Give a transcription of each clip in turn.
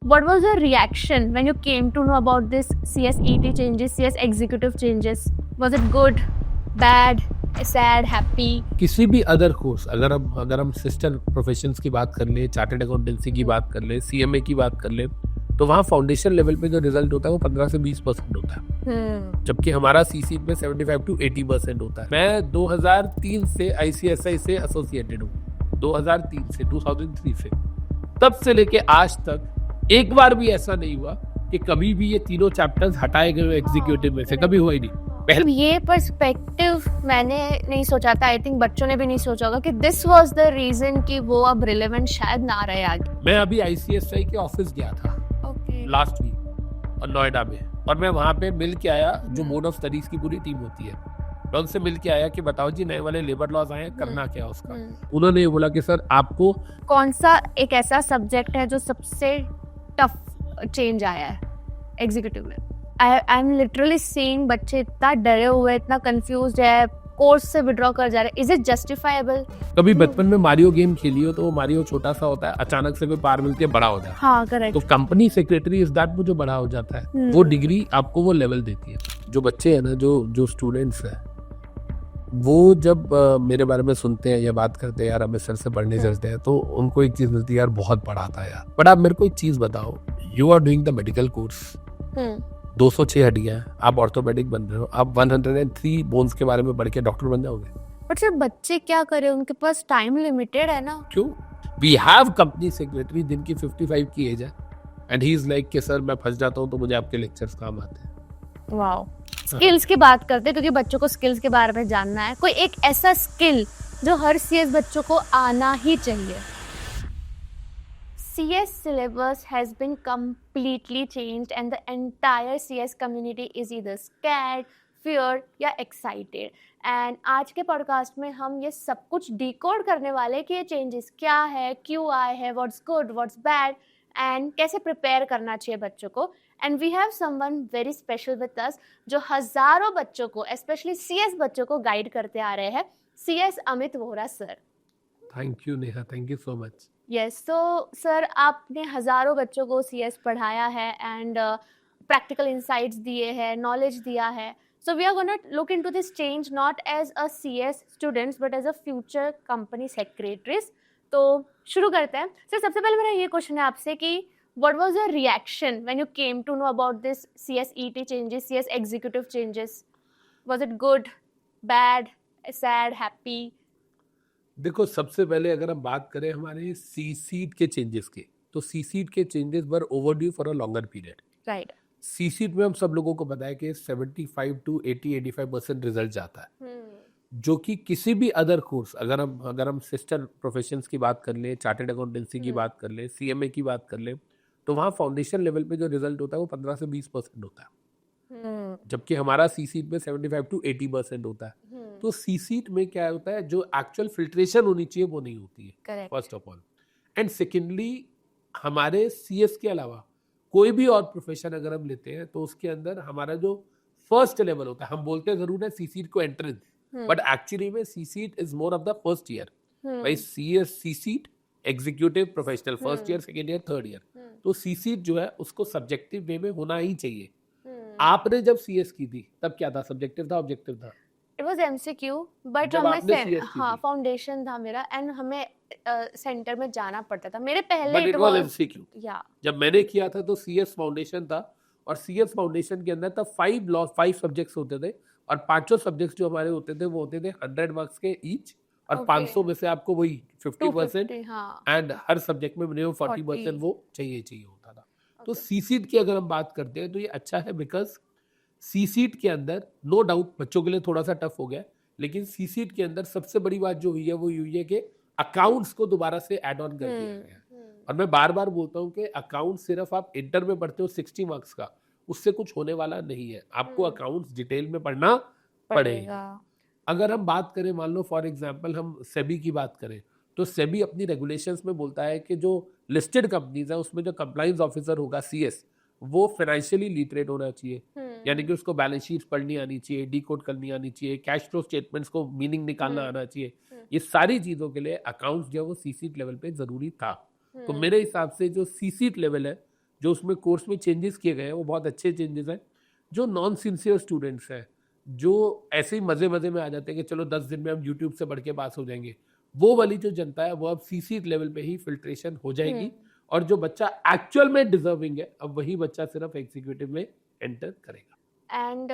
What was your reaction when you came to know about this CSET changes, CS executive changes? Was it good, bad, sad, happy? किसी भी other course अगर हम sister professions की बात कर ले, chartered accountancy की बात कर ले, सीएमए की बात कर ले, तो वहाँ फाउंडेशन लेवल पे जो रिजल्ट होता है वो 15 से 20% होता है, जबकि हमारा सीसीट में 75 to 80% होता है। मैं 2003 से आईसीएसआई से एसोसिएटेड हूँ, 2003 से तब से लेके आज तक एक बार भी ऐसा नहीं हुआ कि कभी भी ये तीनों चैप्टर्स हटाए गए एग्जीक्यूटिव में से, कभी हुआ ही नहीं। पहले ये पर्सपेक्टिव मैंने नहीं सोचा था, आई थिंक बच्चों ने भी नहीं सोचा होगा कि दिस वाज द रीजन कि वो अब रिलेवेंट शायद ना रहे आगे। मैं अभी आईसीएसआई के ऑफिस गया था लास्ट वीक और नोएडा में, और मैं वहाँ पे मिल के आया, जो बोर्ड ऑफ स्टडीज की पूरी टीम होती है, मैं उनसे मिल के आया कि बताओ जी नए वाले लेबर लॉज आए हैं, करना क्या उसका। उन्होंने ये बोला कि सर आपको कौन सा एक ऐसा सब्जेक्ट है जो सबसे टफ चेंज आया है एग्जीक्यूटिव में? आई एम लिटरली सीइंग बच्चे इतना डरे हुए, इतना कंफ्यूज्ड है, कोर्स से विड्रॉ कर जा रहे हैं। Is it justifiable? कभी बचपन में मारियो गेम खेली हो तो वो मारियो छोटा सा होता है, अचानक से कोई पार मिलती है बड़ा हो जाता है। हाँ करेक्ट। तो कंपनी सेक्रेटरी इज दैट वो जो बड़ा हो जाता है, वो डिग्री आपको वो लेवल देती है। जो बच्चे हैं ना, जो स्टूडेंट्स हैं, वो जब मेरे बारे में सुनते हैं या बात करते हैं, यार हमें सर से पढ़ने चलते हैं, तो उनको एक चीज मिलती है, यार बहुत पढ़ा था यार। बट आप मेरे को एक चीज बताओ, you are doing the medical course, 206 हड्डियां हैं, आप ऑर्थोपेडिक बन रहे हो, आप 103 बोन्स के बारे में पढ़ के डॉक्टर बन जाओगे। बट सर बच्चे क्या करें, उनके पास टाइम लिमिटेड है ना। क्यों? वी हैव कंपनी सेक्रेटरी जिनकी 55 की एज है, एंड ही इज लाइक कि सर मैं फंस जाता हूँ तो मुझे आपके लेक्चर्स काम आते हैं। वाओ। स्किल्स की बात करते हैं क्योंकि बच्चों को स्किल्स के बारे में जानना है। कोई एक ऐसा स्किल जो हर सीएस बच्चों को आना ही चाहिए। CS syllabus has been completely changed and the entire CS community is either scared, feared या excited. And आज के पॉडकास्ट में हम ये सब कुछ डिकोड करने वाले कि ये चेंजेस क्या है, क्यों आए हैं, what's good, what's bad, and कैसे प्रिपेयर करना चाहिए बच्चों को। And we have someone very special with us जो हजारों बच्चों को, स्पेशली CS बच्चों को गाइड करते आ रहे हैं, CS Amit Vohra sir. Thank you Neha, thank you so much. Yes, तो सर आपने हजारों बच्चों को CS पढ़ाया है एंड प्रैक्टिकल इंसाइट्स दिए हैं, नॉलेज दिया है। So we are gonna look into this change not as a CS students but as a future company secretaries. तो शुरू करते हैं। सर सबसे पहले मेरा ये क्वेश्चन है आपसे कि what was your reaction when you came to know about this CSET changes, CS executive changes? Was it good, bad, sad, happy? देखो, सबसे पहले अगर हम बात करें हमारे सी सीट के चेंजेस की, तो सी सीट के changes were overdue for a longer period. Right. CSEET में हम सब लोगों को पता है कि 75 to 80-85% रिजल्ट जाता है, जो कि किसी भी अदर कोर्स अगर हम सिस्टर प्रोफेशंस की बात कर ले, चार्टर्ड अकाउंटेंसी की बात कर ले, सीएमए की बात कर ले, तो वहाँ फाउंडेशन लेवल पे जो रिजल्ट होता है वो 15 से 20% होता है, जबकि हमारा सी सीट में 75 to 80% होता है। तो सी सीट में क्या होता है, जो एक्चुअल फिल्ट्रेशन होनी चाहिए वो नहीं होती है, first of all. And secondly, हमारे सीएस के अलावा कोई भी और प्रोफेशन अगर हम लेते हैं तो उसके अंदर हमारा जो फर्स्ट लेवल होता है, हम बोलते जरूर है सी सीट को एंट्रेंस, बट एक्चुअली में CSEET is more of the first year. भाई CSEET executive professional first year, second year, third year. तो सी सीट जो है उसको सब्जेक्टिव वे में होना ही चाहिए। आपने जब सीएस की थी तब क्या था, सब्जेक्टिव था, ऑब्जेक्टिव था? इट वाज MCQ, बट हमें हाँ फाउंडेशन था मेरा एंड हमें सेंटर में जाना पड़ता था। मेरे पहले इट वाज MCQ। या जब मैंने किया था तो सीएस फाउंडेशन था, और सीएस फाउंडेशन के अंदर तब 5 सब्जेक्ट्स होते थे, और 5 सब्जेक्ट्स जो हमारे होते थे वो होते थे 100 मार्क्स के ईच, और 500 में से आपको वही 50% एंड हर सब्जेक्ट में मिनिमम 40% वो चाहिए होता था। तो सी सीट की अगर हम बात करते हैं तो ये अच्छा है, बिकॉज सी सीट के अंदर नो डाउट बच्चों के लिए थोड़ा सा टफ हो गया, लेकिन सी सीट के अंदर सबसे बड़ी बात जो हुई है वो हुई है कि अकाउंट्स को दोबारा से ऐड ऑन कर दिया गया। और मैं बार बार बोलता हूँ कि अकाउंट सिर्फ आप इंटर में पढ़ते हो 60 मार्क्स का, उससे कुछ होने वाला नहीं है, आपको अकाउंट्स डिटेल में पढ़ना पड़ेगा। अगर हम बात करें, मान लो फॉर एग्जांपल हम सेबी की बात करें, तो सेबी अपनी रेगुलेशंस में बोलता है कि जो लिस्टेड कंपनीज है उसमें जो कंप्लायंस ऑफिसर होगा CS, वो फाइनेंशियली लिटरेट होना चाहिए, यानी कि उसको बैलेंस शीट पढ़नी आनी चाहिए, डीकोड करनी आनी चाहिए, कैश फ्लो स्टेटमेंट्स को मीनिंग निकालना आना चाहिए। ये सारी चीजों के लिए अकाउंट्स जो है वो सी सीट लेवल पे जरूरी था। तो मेरे हिसाब से जो सी सीट लेवल है, जो उसमें कोर्स में चेंजेस किए गए हैं वो बहुत अच्छे चेंजेस हैं। जो नॉन सिंसियर स्टूडेंट्स हैं, जो ऐसे ही मजे मजे में आ जाते हैं कि चलो 10 दिन में हम यूट्यूब से बढ़ के पास हो जाएंगे, वो वाली जो जनता है वो अब सीसी लेवल पे ही फिल्ट्रेशन हो जाएगी। और जो बच्चा एक्चुअल में डिजर्विंग है, अब वही बच्चा सिर्फ एग्जीक्यूटिव में एंटर करेगा। एंड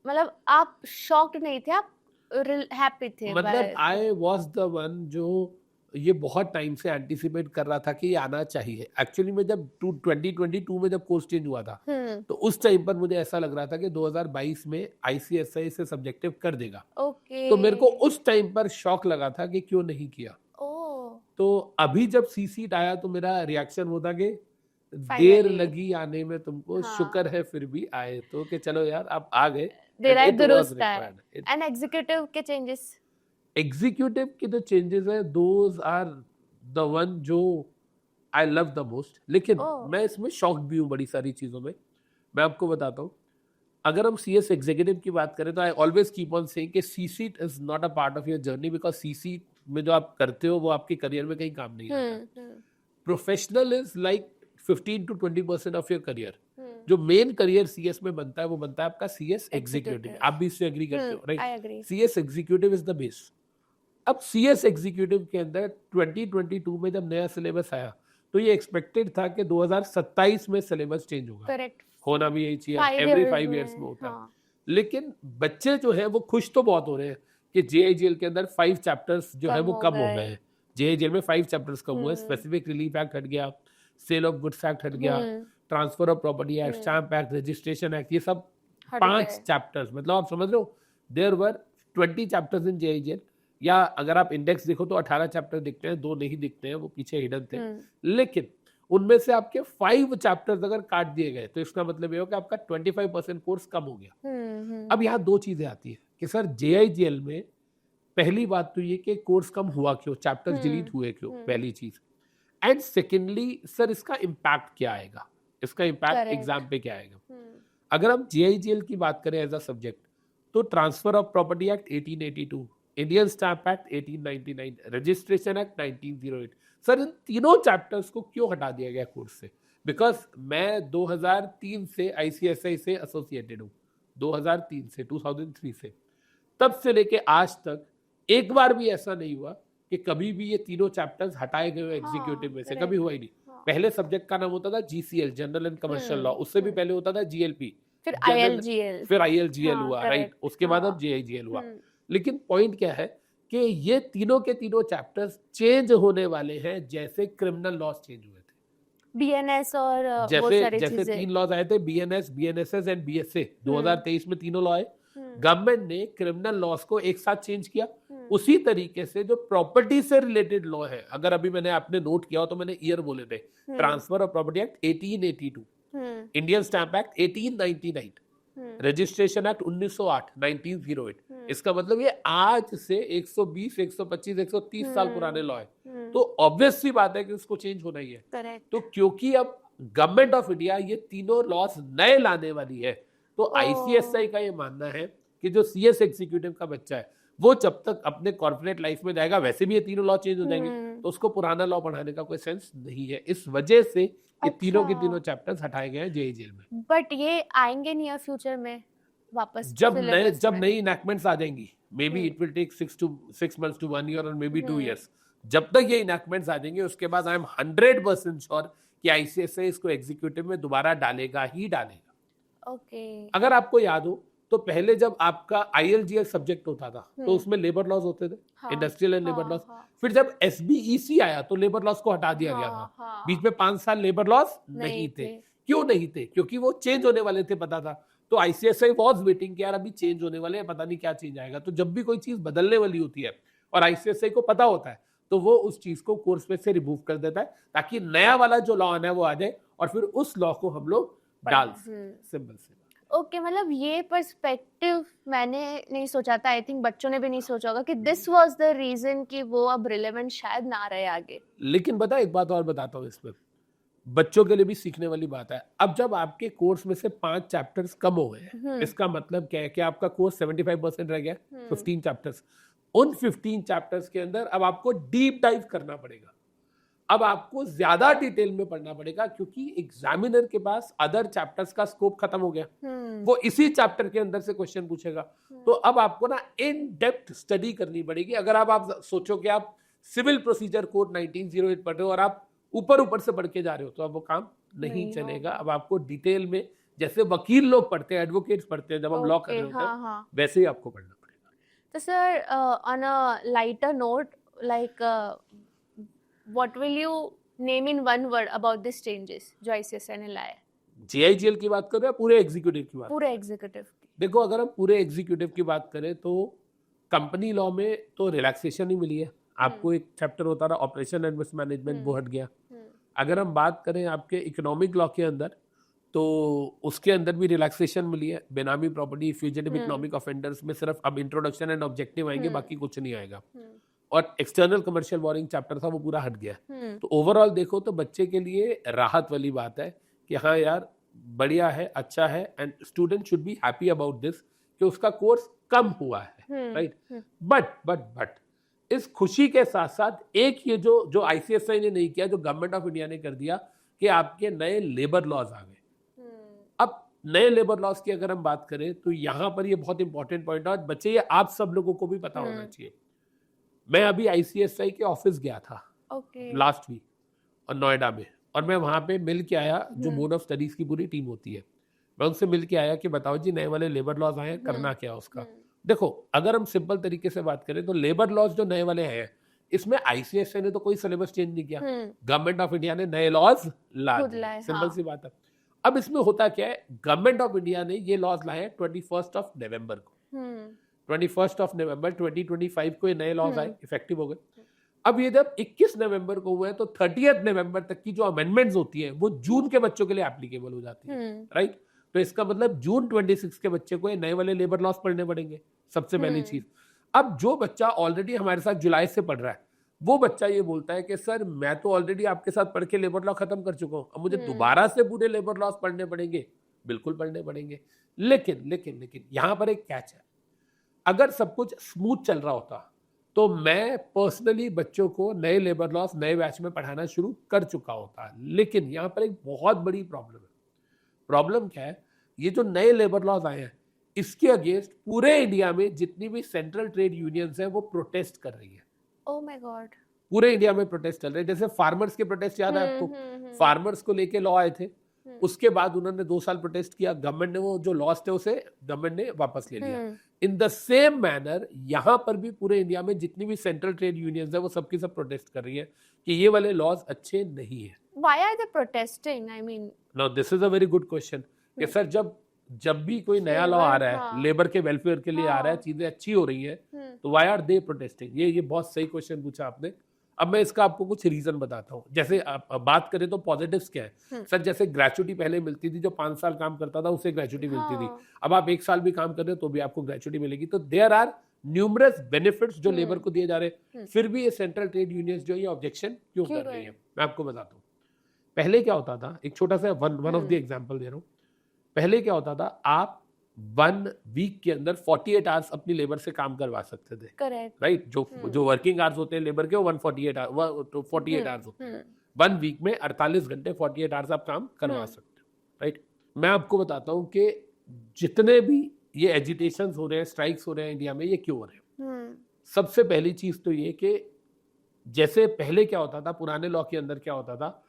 मतलब आप शॉक्ड नहीं थे, आप हैप्पी थे? मतलब आई वॉज द वन जो ये बहुत टाइम से एंटिसिपेट कर रहा था कि ये आना चाहिए। एक्चुअली में जब 2022 में जब कोर्स चेंज हुआ था, तो उस टाइम पर मुझे ऐसा लग रहा था कि 2022 में आईसीएसआई से सब्जेक्टिव कर देगा। तो मेरे को उस टाइम पर शॉक लगा था कि क्यों नहीं किया। तो अभी जब सीसीट आया तो मेरा रिएक्शन वो था कि देर लगी आने में तुमको, शुक्र है फिर भी आए तो, कि चलो यार आप आ गए। एंड एग्जीक्यूटिव के चेंजेस, एग्जीक्यूटिव के जो चेंजेस है दोज आर द वन जो आई लव द मोस्ट। लेकिन मैं इसमें शॉक्ड भी हूँ बड़ी सारी चीजों में। मैं आपको बताता हूँ, अगर हम सीएस एग्जीक्यूटिव की बात करें तो I always keep on saying कि CSEET is not a part of your journey, because CSEET में जो आप करते हो वो आपके करियर में कहीं काम नहीं आता। Professional is like 15 to 20% of your career. जो मेन करियर सीएस में बनता है वो बनता है आपका सीएस एग्जीक्यूटिव। आप भी इससे एग्री करते हो, right? CS executive is the base. अब सीएस एग्जीक्यूटिव के अंदर 2022 में जब नया सिलेबस आया तो ये एक्सपेक्टेड था कि 2027 में सिलेबस चेंज होगा। करेक्ट, होना भी यही चाहिए, एवरी 5 years में होता है। लेकिन बच्चे जो है वो खुश तो बहुत हो रहे हैं कि जेआईजीएल के अंदर 5 चैप्टर्स जो है वो कम हो गए हैं। जेआईजीएल में 5 चैप्टर्स कम हुए। स्पेसिफिक रिलीफ एक्ट हट गया, सेल ऑफ गुड्स एक्ट हट गया, transfer of property act, stamp act, registration act, ये सब 5 चैप्टर्स। मतलब आप समझ रहे हो, देयर वर 20 चैप्टर्स इन जेआईजीएल। या अगर आप इंडेक्स देखो तो 18 चैप्टर दिखते हैं, 2 नहीं दिखते हैं, वो पीछे हिडन थे। लेकिन उनमें से आपके 5 चैप्टर्स अगर काट दिए गए तो इसका मतलब ये हो कि आपका 25% कोर्स कम हो गया। अब यहाँ 2 चीजें आती है कि सर जेआईजीएल में पहली बात तो ये कि कोर्स कम हुआ क्यों, चैप्टर्स डिलीट हुए क्यों, पहली चीज। एंड सेकेंडली सर इसका इम्पैक्ट क्या आएगा, इसका इम्पैक्ट एग्जाम पे क्या आएगा। अगर हम जेआईजीएल की बात करें एज अ सब्जेक्ट तो transfer of property act 1882, Indian stamp act 1899, registration act 1908, sir इन तीनों चैप्टर्स को क्यों हटा दिया गया कोर्स से? बिकॉज मैं 2003 से आईसीएसआई से एसोसिएटेड हूँ, 2003 से 2003 से, तब से लेके आज तक एक बार भी ऐसा नहीं हुआ कि कभी भी ये तीनों चैप्टर्स हटाए गए एग्जीक्यूटिव में से, कभी हुआ ही नहीं। पहले सब्जेक्ट का नाम होता था GCL, general and commercial law, उससे भी पहले होता था जीएलपी, फिर आईएलजीएल हुआ, राइट? उसके बाद अब जेआईजीएल हुआ। लेकिन पॉइंट क्या है कि ये तीनों के तीनों चैप्टर्स चेंज होने वाले हैं जैसे क्रिमिनल लॉज चेंज हुए थे, बीएनएस और जैसे 3 लॉज आए थे, बीएनएस, बीएनएसएस एंड बीएसए। 2023 में तीनों लॉ आए। गवर्नमेंट ने क्रिमिनल लॉज को एक साथ चेंज किया। उसी तरीके से जो प्रॉपर्टी से रिलेटेड लॉ है, अगर अभी मैंने आपने नोट किया हो तो मैंने ईयर बोले थे, transfer of property act 1882, Indian stamp act 1899, registration act 1908, 1908। इसका मतलब ये आज से 120, 125, 130 साल पुराने लॉ है। तो ऑब्वियस सी बात है कि उसको चेंज होना ही है। Correct. तो क्योंकि अब गवर्नमेंट ऑफ इंडिया ये तीनों लॉस नए लाने वाली है, तो आईसीएसआई का ये मानना है कि जो सीएस एग्जीक्यूटिव का बच्चा है वो जब तक अपने कॉर्पोरेट लाइफ में जाएगा, वैसे भी ये तीनों लॉ चेंज हो जाएंगे, तो उसको पुराना लॉ पढ़ाने का कोई सेंस नहीं है। इस वजह से ये तीनों के तीनों चैप्टर्स हटाए गए हैं जेईजीएल में। बट ये आएंगे नियर फ्यूचर में वापस, जब नई इनैक्टमेंट्स आ जाएंगी, may be it will take 6 months to 1 year और मे बी 2 years। जब तक ये इनैक्टमेंट्स आ जाएंगे उसके बाद आई एम 100% श्योर कि आईसीएसआई इसको एग्जीक्यूटिव में दोबारा डालेगा ही डालेगा। ओके। अगर आपको याद हो तो पहले जब आपका आईएलजीएल सब्जेक्ट होता था तो उसमें लेबर लॉज होते थे, इंडस्ट्रियल एंड लेबर लॉज। फिर जब एसबीईसी आया तो लेबर लॉज को हटा दिया गया था। बीच में 5 साल लेबर लॉज नहीं थे। क्यों नहीं थे? क्योंकि वो चेंज होने वाले थे, पता था। तो आईसीएसआई वाज वेटिंग कि यार अभी चेंज होने वाले हैं, पता नहीं क्या चेंज आएगा। तो जब भी कोई चीज बदलने वाली होती है और आईसीएसआई को पता होता है तो वो उस चीज को कोर्स में से रिमूव कर देता है ताकि नया वाला जो लॉ आना है वो आ जाए और फिर उस लॉ को हम लोग डाल सिंपल से। ओके, मतलब ये पर्सपेक्टिव मैंने नहीं सोचा था, आई थिंक बच्चों ने भी नहीं सोचा होगा कि दिस वाज द रीजन कि वो अब रिलेवेंट शायद ना रहे आगे। लेकिन बता, एक बात और बताता हूँ इसमें, बच्चों के लिए भी सीखने वाली बात है। अब जब आपके कोर्स में से 5 चैप्टर्स कम हो गए, इसका मतलब क्या है कि आपका कोर्स 75% रह गया, 15 चैप्टर्स। उन 15 चैप्टर्स के अंदर अब आपको डीप डाइव करना पड़ेगा। अब आपको ज्यादा डिटेल में पढ़ना पड़ेगा क्योंकि एग्जामिनर के पास अदर चैप्टर्स का स्कोप खत्म हो गया, वो इसी चैप्टर के अंदर से क्वेश्चन पूछेगा। तो अब आपको ना इन डेप्थ स्टडी करनी पड़ेगी। अगर आप सोचो कि आप सिविल प्रोसीजर कोड 1908 पढ़ रहे हो और आप ऊपर ऊपर से पढ़ के जा रहे हो तो अब वो काम नहीं चलेगा। अब आपको डिटेल में, जैसे वकील लोग पढ़ते हैं, एडवोकेट्स पढ़ते हैं जब हम लॉ कर रहे होते हैं, वैसे ही आपको पढ़ना पड़ेगा। तो sir, on a lighter note, like what will you name in one word about these changes जो ICSI ने लाए? JIGL की बात कर रहे हैं, पूरे एग्जीक्यूटिव की बात? पूरे एग्जीक्यूटिव की। देखो, अगर हम पूरे एग्जीक्यूटिव की बात करें तो कंपनी लॉ में तो रिलैक्सेशन ही मिली है आपको। एक चैप्टर होता था ऑपरेशन एंड रिस्क मैनेजमेंट, वो हट गया। अगर हम बात करें आपके इकोनॉमिक लॉ के अंदर तो उसके अंदर भी रिलैक्सेशन मिली है। बेनामी प्रॉपर्टी, फ्यूजिटिव इकोनॉमिक ऑफेंडर्स में सिर्फ अब इंट्रोडक्शन एंड ऑब्जेक्टिव आएंगे, बाकी कुछ नहीं आएगा। और एक्सटर्नल कमर्शियल वॉरिंग चैप्टर था, वो पूरा हट गया। तो ओवरऑल देखो तो बच्चे के लिए राहत वाली बात है कि हाँ यार बढ़िया है, अच्छा है, and student should be happy about this कि उसका कोर्स कम हुआ है, राइट। बट इस खुशी के साथ साथ एक ये जो आईसीएसआई ने नहीं किया, जो गवर्नमेंट ऑफ इंडिया ने कर दिया कि आपके नए लेबर लॉज आ गए। अब नए लेबर लॉज की अगर हम बात करें तो यहाँ पर ये बहुत इंपॉर्टेंट पॉइंट है बच्चे, ये आप सब लोगों को भी पता होना चाहिए। मैं अभी आईसीएसआई के ऑफिस गया था लास्ट वीक और नोएडा में, और मैं वहां पे मिल के आया, जो बोर्ड ऑफ स्टडीज की पूरी टीम होती है, मैं उनसे मिल के आया कि बताओ जी नए वाले लेबर लॉज आए हैं, करना क्या उसका। देखो, अगर हम सिंपल तरीके से बात करें तो लेबर लॉज जो नए वाले हैं, इसमें आईसीएसआई ने तो कोई सिलेबस चेंज नहीं किया, गवर्नमेंट ऑफ इंडिया ने नए लॉज ला दिए, सिंपल सी बात है। अब इसमें होता क्या है, गवर्नमेंट ऑफ इंडिया ने ये लॉज लाए 21 नवंबर को, 21 नवंबर 2025 को ये नए लॉज आए, इफेक्टिव हो गए। अब ये जब 21 नवंबर को हुए तो 30 नवंबर तक की जो अमेंडमेंट्स होती है वो जून के बच्चों के लिए एप्लीकेबल हो जाती है, राइट। तो इसका मतलब जून 26 के बच्चे को ये नए वाले लेबर लॉज पढ़ने पड़ेंगे, सबसे पहली चीज। अब जो बच्चा ऑलरेडी हमारे साथ जुलाई से पढ़ रहा है, वो बच्चा ये बोलता है कि सर मैं तो ऑलरेडी आपके साथ पढ़ के लेबर लॉ खत्म कर चुका हूँ, अब मुझे दोबारा से पूरे लेबर लॉज पढ़ने पड़ेंगे। बिल्कुल पढ़ने पड़ेंगे, लेकिन लेकिन लेकिन यहाँ पर एक कैच है। अगर सब कुछ स्मूथ चल रहा होता तो मैं पर्सनली बच्चों को नए लेबर लॉज नए बैच में पढ़ाना शुरू कर चुका होता, लेकिन यहाँ पर एक बहुत बड़ी प्रॉब्लम है। प्रॉब्लम क्या है, ये जो नए लेबर लॉज आए हैं इसके अगेंस्ट पूरे इंडिया में जितनी भी सेंट्रल ट्रेड यूनियंस हैं वो प्रोटेस्ट कर रही है। ओह माय गॉड, पूरे इंडिया में प्रोटेस्ट चल रहे हैं। जैसे फार्मर्स के प्रोटेस्ट याद है आपको, फार्मर्स को लेके लॉ आए थे, उसके बाद उन्होंने 2 साल प्रोटेस्ट किया, गवर्नमेंट ने वो जो लॉस थे उसे गवर्नमेंट ने वापस ले लिया। इन द सेम मैनर यहाँ पर भी पूरे इंडिया में जितनी भी सेंट्रल ट्रेड यूनियंस है वो सबकी सब प्रोटेस्ट कर रही है कि ये वाले लॉज अच्छे नहीं है। Why are they protesting? I mean, now this is a very good question कि सर जब भी कोई नया लॉ आ रहा है, लेबर के वेलफेयर के लिए आ रहा है, चीजें अच्छी हो रही है, तो why are they protesting? ये बहुत सही क्वेश्चन पूछा आपने। अब मैं इसका आपको कुछ रीजन बताता हूँ। जैसे बात करें तो पॉजिटिव्स क्या है सर, जैसे ग्रेचुटी पहले मिलती थी, जो 5 साल काम करता था उसे ग्रेचुटी मिलती थी, अब आप 1 साल भी काम कर रहे हो तो भी आपको ग्रेचुटी मिलेगी। तो देयर आर न्यूमरस बेनिफिट्स जो लेबर को दिए जा रहे हैं, फिर भी ये सेंट्रल ट्रेड यूनियंस जो ये ऑब्जेक्शन क्यों कर रही है, मैं आपको बताता हूँ। पहले क्या होता था, एक छोटा सा वन ऑफ द एग्जाम्पल दे रहा हूँ। पहले क्या होता था, आप 1 वीक के अंदर 48 आवर्स अपनी लेबर से काम करवा सकते थे, करेक्ट, राइट। जो वर्किंग आवर्स होते हैं लेबर के वो 148 आवर्स होते हैं। 1 वीक में 48 घंटे 48 आवर्स आप काम करवा सकते हो, राइट। मैं आपको बताता हूँ कि जितने भी ये एजिटेशन हो रहे हैं, स्ट्राइक्स हो रहे हैं इंडिया में, ये क्यों हो रहे हैं। सबसे पहली चीज तो ये कि जैसे पहले क्या होता था, पुराने लॉ के अंदर क्या होता था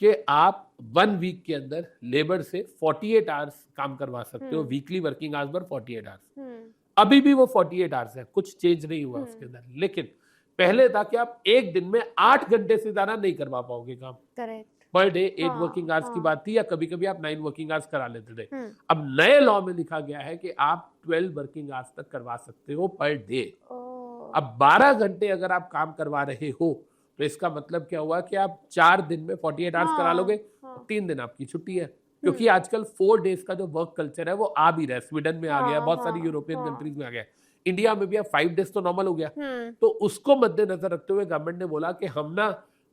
कि आप 1 वीक के अंदर लेबर से 48 आवर्स काम करवा सकते हो, weekly working hours per 48 hours. अभी भी वो 48 आवर्स है, कुछ चेंज नहीं हुआ उसके अंदर। लेकिन पहले था कि आप एक दिन में 8 घंटे से ज्यादा नहीं करवा पाओगे काम, correct, per day 8 working hours की बात थी, या कभी कभी आप 9 वर्किंग आवर्स करा लेते थे। अब नए लॉ में लिखा गया है कि आप 12 वर्किंग आवर्स तक करवा सकते हो पर डे। अब 12 घंटे अगर आप काम करवा रहे हो तो इसका मतलब क्या हुआ कि आप 4 दिन में 48 आवर्स करा लोगे, 3 दिन आपकी छुट्टी है। क्योंकि आजकल 4 डेज का जो वर्क कल्चर है वो आ भी रहा है, स्वीडन में आ गया, बहुत सारी यूरोपियन कंट्रीज में आ गया, इंडिया में भी अब 5 डेज तो नॉर्मल हो गया। तो उसको मद्देनजर रखते हुए गवर्नमेंट ने बोला कि हम ना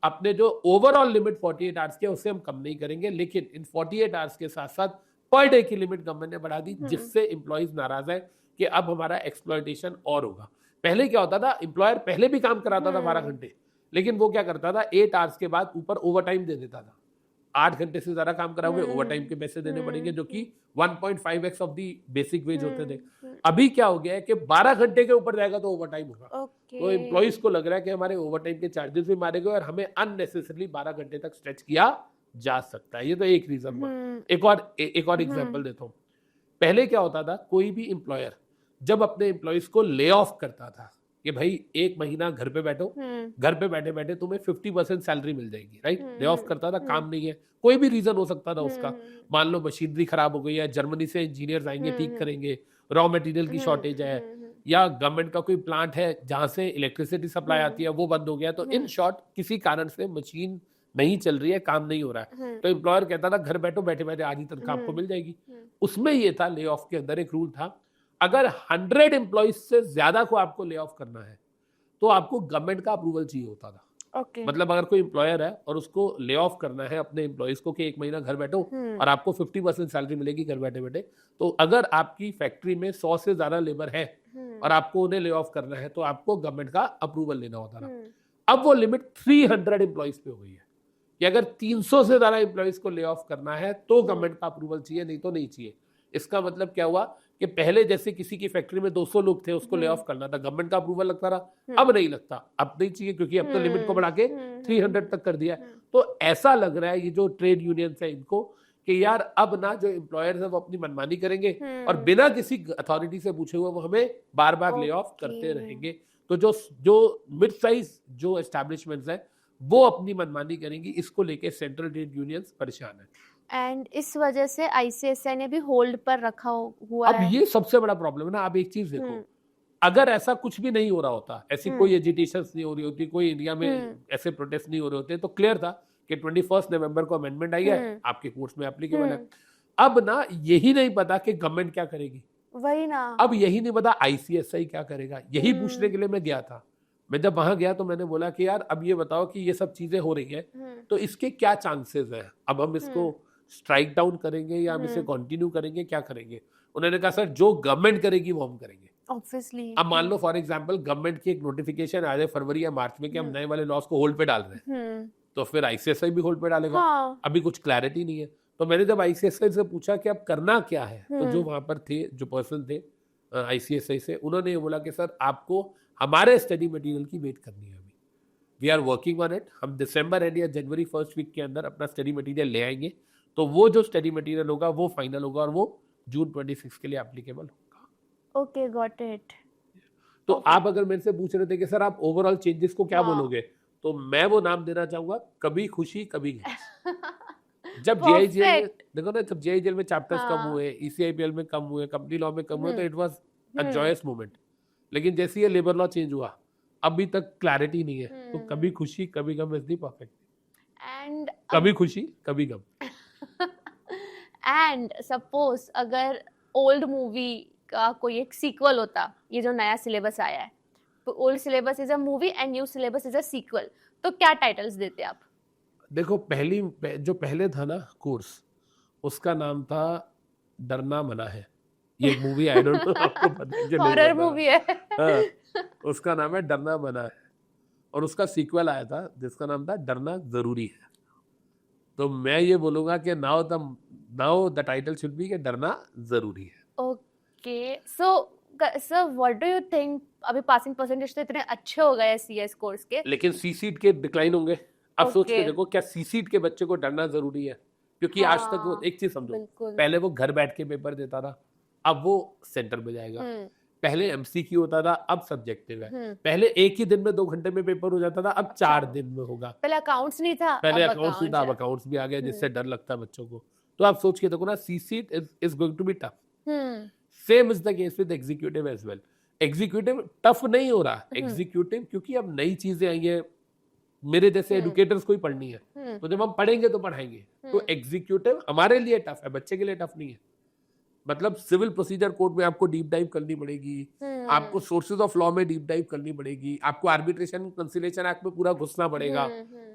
अपने जो ओवरऑल लिमिट 48 आवर्स की है उसे हम कम नहीं करेंगे, लेकिन इन 48 आवर्स के साथ साथ पर डे की लिमिट गवर्नमेंट ने बढ़ा दी, जिससे एम्प्लॉइज नाराज है कि अब हमारा एक्सप्लॉयटेशन और होगा। पहले क्या होता था, एम्प्लॉयर पहले भी काम कराता था 12 घंटे, लेकिन वो क्या करता था 8 आवर्स के बाद ऊपर ओवर टाइम दे देता था। 8 घंटे से ज्यादा काम कराओगे ओवर टाइम के पैसे देने पड़ेंगे, जो कि 1.5x of the basic veg होते थे। अभी क्या हो गया है कि 12 घंटे के ऊपर जाएगा तो ओवर टाइम होगा। तो एम्प्लॉइज को लग रहा है कि हमारे ओवर टाइम के चार्जेस भी मारे गए और हमें अननेसेसरली 12 घंटे तक स्ट्रेच किया जा सकता है। ये तो एक रीजन हुआ। एक और एग्जांपल देता हूँ। पहले क्या होता था, कोई भी एम्प्लॉयर जब अपने एम्प्लॉइज को ले ऑफ करता था कि भाई 1 महीना घर पे बैठो, घर पे बैठे बैठे तुम्हें 50% सैलरी मिल जाएगी, राइट। ले ऑफ करता था, काम नहीं है, कोई भी रीजन हो सकता था उसका। मान लो मशीनरी खराब हो गई है, जर्मनी से इंजीनियर्स आएंगे ठीक करेंगे, रॉ मटेरियल की शॉर्टेज है, या गवर्नमेंट का कोई प्लांट है जहां से इलेक्ट्रिसिटी सप्लाई आती है वो बंद हो गया। तो इन शॉर्ट किसी कारण से मशीन नहीं चल रही है, काम नहीं हो रहा है, तो एम्प्लॉयर कहता था घर बैठो, बैठे बैठे आधी तनख्वाह आपको मिल जाएगी। उसमें ये था, ले ऑफ के अंदर एक रूल था, अगर 100 एम्प्लॉइज से ज्यादा को आपको ले ऑफ करना है तो आपको गवर्नमेंट का अप्रूवल चाहिए होता था। मतलब अगर कोई एम्प्लॉयर है और उसको ले ऑफ करना है अपने एम्प्लॉइज को कि 1 महीना घर बैठो और आपको 50% सैलरी मिलेगी घर बैठे बैठे, तो अगर आपकी फैक्ट्री में 100 से ज्यादा लेबर है और आपको उन्हें ले ऑफ करना है तो आपको गवर्नमेंट का अप्रूवल लेना होता था। अब वो लिमिट 300 एम्प्लॉइज पे हो गई है कि अगर 300 से ज्यादा एम्प्लॉइज को ले ऑफ करना है तो गवर्नमेंट का अप्रूवल चाहिए, नहीं तो नहीं चाहिए। इसका मतलब क्या हुआ कि पहले जैसे किसी की फैक्ट्री में 200 लोग थे, उसको ले ऑफ करना था, गवर्नमेंट का अप्रूवल लगता रहा, अब नहीं लगता, अब नहीं चाहिए, क्योंकि अब तो लिमिट को बढ़ा के 300 तक कर दिया। तो ऐसा लग रहा है ये जो ट्रेड यूनियंस है इनको कि यार अब ना जो एम्प्लॉयर्स है वो अपनी मनमानी करेंगे और बिना किसी अथॉरिटी से पूछे हुए वो हमें बार बार ले ऑफ करते रहेंगे। तो जो मिड साइज जो एस्टैब्लिशमेंट्स हैं वो अपनी मनमानी करेंगी, इसको लेके सेंट्रल ट्रेड यूनियंस परेशान है। एंड इस वजह से आईसीएसआई ने भी होल्ड पर रखा हुआ है। अब ये सबसे बड़ा प्रॉब्लम है ना। आप एक चीज देखो, अगर ऐसा कुछ भी नहीं हो रहा होता, ऐसी कोई एजिटेशंस नहीं हो रही होती, कोई इंडिया में ऐसे प्रोटेस्ट नहीं हो रहे होते, तो क्लियर था कि 21 नवंबर को अमेंडमेंट आई है, आपके कोर्ट्स में एप्लीकेबल है। अब ना यही नहीं पता कि गवर्नमेंट क्या करेगी, वही ना, अब यही नहीं पता आईसीएसआई क्या करेगा। यही पूछने के लिए मैं गया था। मैं जब वहां गया तो मैंने बोला कि यार अब ये बताओ कि ये सब चीजें हो रही है तो इसके क्या चांसेस है, अब हम इसको स्ट्राइक डाउन करेंगे या हम इसे कंटिन्यू करेंगे, क्या करेंगे। उन्होंने कहा सर जो गवर्नमेंट करेगी वो हम करेंगे। ऑब्वियसली अब मान लो फॉर एग्जांपल गवर्नमेंट की एक नोटिफिकेशन आ जाए फरवरी या मार्च में कि हम नए वाले लॉस को होल्ड पे डाल रहे हैं, तो फिर आईसीएसआई भी होल्ड पे डालेगा। अभी कुछ क्लैरिटी नहीं है। तो मैंने जब आईसीएसआई से पूछा कि अब करना क्या है, तो जो वहां पर थे, जो पर्सन थे आईसीएसआई से, उन्होंने ये बोला कि सर आपको हमारे स्टडी मटेरियल की वेट करनी है। अभी we are working on it, हम दिसंबर एंड या जनवरी फर्स्ट वीक के अंदर अपना स्टडी मटेरियल ले आएंगे, तो वो जो स्टडी मटेरियल होगा वो फाइनल होगा और वो जून 26 के लिए एप्लीकेबल होगा। Okay, got it. तो आप अगर मेरे से पूछ रहे थे कि सर आप ओवरऑल चेंजेस को क्या बोलोगे, तो मैं वो नाम देना चाहूंगा, कभी खुशी कभी गम। जब जेआईजीएल देखो ना, जब जेआईजीएल में चैप्टर्स कम हुए, ईसीआईपीएल में कम हुए, कंपनी लॉ में कम हुए, तो it was a joyous moment. लेकिन जैसे ये लेबर लॉ चेंज हुआ, अभी तक क्लैरिटी नहीं है, तो कभी खुशी कभी गम इज द परफेक्ट। एंड कभी खुशी कभी गम। एंड सपोज अगर ओल्ड मूवी का कोई एक सीक्वल होता, ये जो नया सिलेबस आया है, तो old syllabus is a movie and new syllabus is a sequel, तो क्या टाइटल्स देते आप? देखो जो पहले था ना कोर्स, उसका नाम था डरना मना है। ये एक मूवी, आई डोंट नो आपको पता है कि नहीं, हॉरर मूवी है। हाँ, उसका नाम है डरना मना है, और उसका सीक्वल आया था जिसका नाम था डरना जरूरी है। तो मैं ये बोलूंगा कि now the title should be कि डरना जरूरी है। Okay, so what do you think? अभी पासिंग परसेंटेज तो इतने अच्छे हो गए सीएस कोर्स के, लेकिन सी सीट के डिक्लाइन होंगे। अब सोच के देखो, क्या सी सीट के बच्चे को डरना जरूरी है? क्योंकि आज तक वो, एक चीज समझो, पहले वो घर बैठ के पेपर देता था, अब वो सेंटर पे जाएगा। पहले एमसीक्यू होता था, अब सब्जेक्टिव है। पहले एक ही दिन में 2 घंटे में पेपर हो जाता था, अब 4 दिन में होगा। पहले अकाउंट्स नहीं था, पहले अकाउंट्स नहीं था, अब अकाउंट्स भी आ गया, जिससे डर लगता है बच्चों को। तो आप सोच के देखो ना, CSEET is going to be tough. Same is the case with executive as well. Executive tough नहीं हो रहा, एग्जीक्यूटिव क्योंकि अब नई चीजें आई है, मेरे जैसे एडुकेटर्स को ही पढ़नी है, तो जब हम पढ़ेंगे तो पढ़ाएंगे। तो एग्जीक्यूटिव हमारे लिए टफ है, बच्चे के लिए टफ नहीं है। मतलब सिविल प्रोसीजर कोड में आपको डीप डाइव करनी पड़ेगी, आपको सोर्सेज ऑफ लॉ में डीप डाइव करनी पड़ेगी, आपको आर्बिट्रेशन कंसिलिएशन एक्ट में पूरा घुसना पड़ेगा।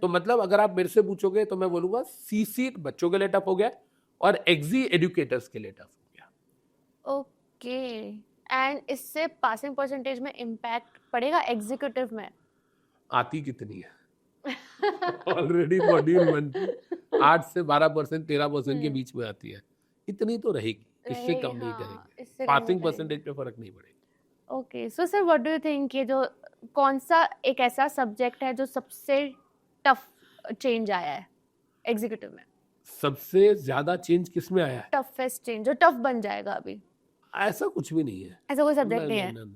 तो मतलब अगर आप मेरे से पूछोगे तो मैं बोलूंगा सी सीट बच्चों के लिए टफ हो गया और एग्जी एडुकेटर्स के लिए टफ हो गया। ओके, एंड इससे पासिंग परसेंटेज में इम्पैक्ट पड़ेगा एग्जीक्यूटिव में? आती कितनी है, ऑलरेडी मॉड्यूल 1 की 8 से 12% 13% के हम्म, बीच में आती है, इतनी तो रहेगी, इससे रहेगी, कम नहीं हाँ, करेंगे, इससे कम नहीं पासिंग करेंगे। परसेंटेज पे फर्क नहीं पड़ेगा। Okay, so sir what do you think ये जो कौन सा एक ऐसा सब्जेक्ट है जो सबसे टफ चेंज आया है एग्जीक्यूटिव में? सबसे ज्यादा चेंज किसमें आया है? टफेस्ट चेंज जो टफ बन जाएगा अभी, ऐसा कुछ भी नहीं है। ऐसा कोई नहीं सब्जेक्ट नहीं नहीं है? नहीं नहीं।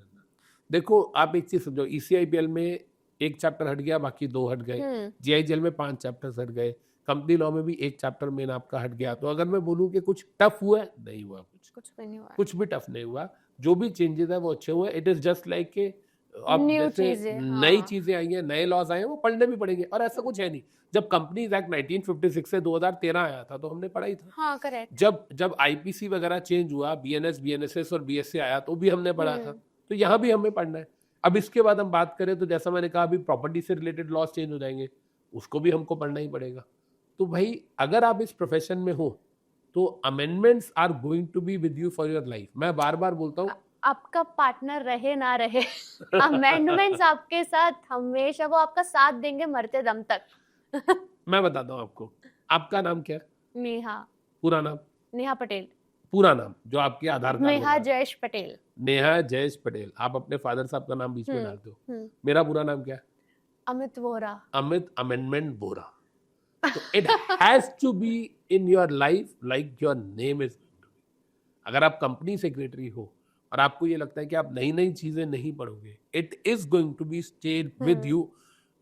देखो आप एक चीज समझो, ECIPL में एक चैप्टर हट गया, बाकी 2 हट गए। हम्म, GIGL में 5 चैप्टर्स हट गए। कंपनी लॉ में भी एक चैप्टर मेन आपका हट गया। तो अगर मैं बोलूं कि कुछ टफ हुआ है, नहीं हुआ कुछ, कुछ भी नहीं हुआ, कुछ भी टफ नहीं हुआ। जो भी चेंजेस है वो अच्छे हुए। इट इज जस्ट लाइक के अब न्यू जैसे चीजें, नई हाँ चीजें आई हैं, नए लॉज आए हैं, वो पढ़ने भी पड़ेंगे। और ऐसा कुछ है नहीं, जब कंपनीज एक्ट 1956 से 2013 आया था तो हमने पढ़ा ही था। हाँ करेक्ट, जब जब IPC वगैरह चेंज हुआ, BNS BNSS और BSA आया तो भी हमने पढ़ा था। तो यहाँ भी हमें पढ़ना है। अब इसके बाद हम बात करें तो जैसा मैंने कहा, अभी प्रॉपर्टी से रिलेटेड लॉज चेंज हो जाएंगे, उसको भी हमको पढ़ना ही पड़ेगा। तो भाई अगर आप इस प्रोफेशन में हो तो amendments are going to be with you for your life. मैं बार बार बोलता हूँ, आपका पार्टनर रहे ना रहे अमेंडमेंट्स आपके साथ हमेशा, वो आपका साथ देंगे मरते दम तक। मैं बताता हूँ आपको, आपका नाम क्या है? नेहा, पूरा नाम? नेहा पटेल, पूरा नाम जो आपके आधार कार्ड में नेहा है। जयेश पटेल। नेहा जयेश पटेल। आप अपने फादर साहब का नाम बीच में डालते हो। मेरा पूरा नाम क्या है? अमित वोरा। अमित अमेंडमेंट बोरा। तो it has to be in your life like your name is. अगर आप कंपनी सेक्रेटरी हो और आपको ये लगता है कि आप नई नई चीजें नहीं पढ़ोगे, it is going to be stayed with you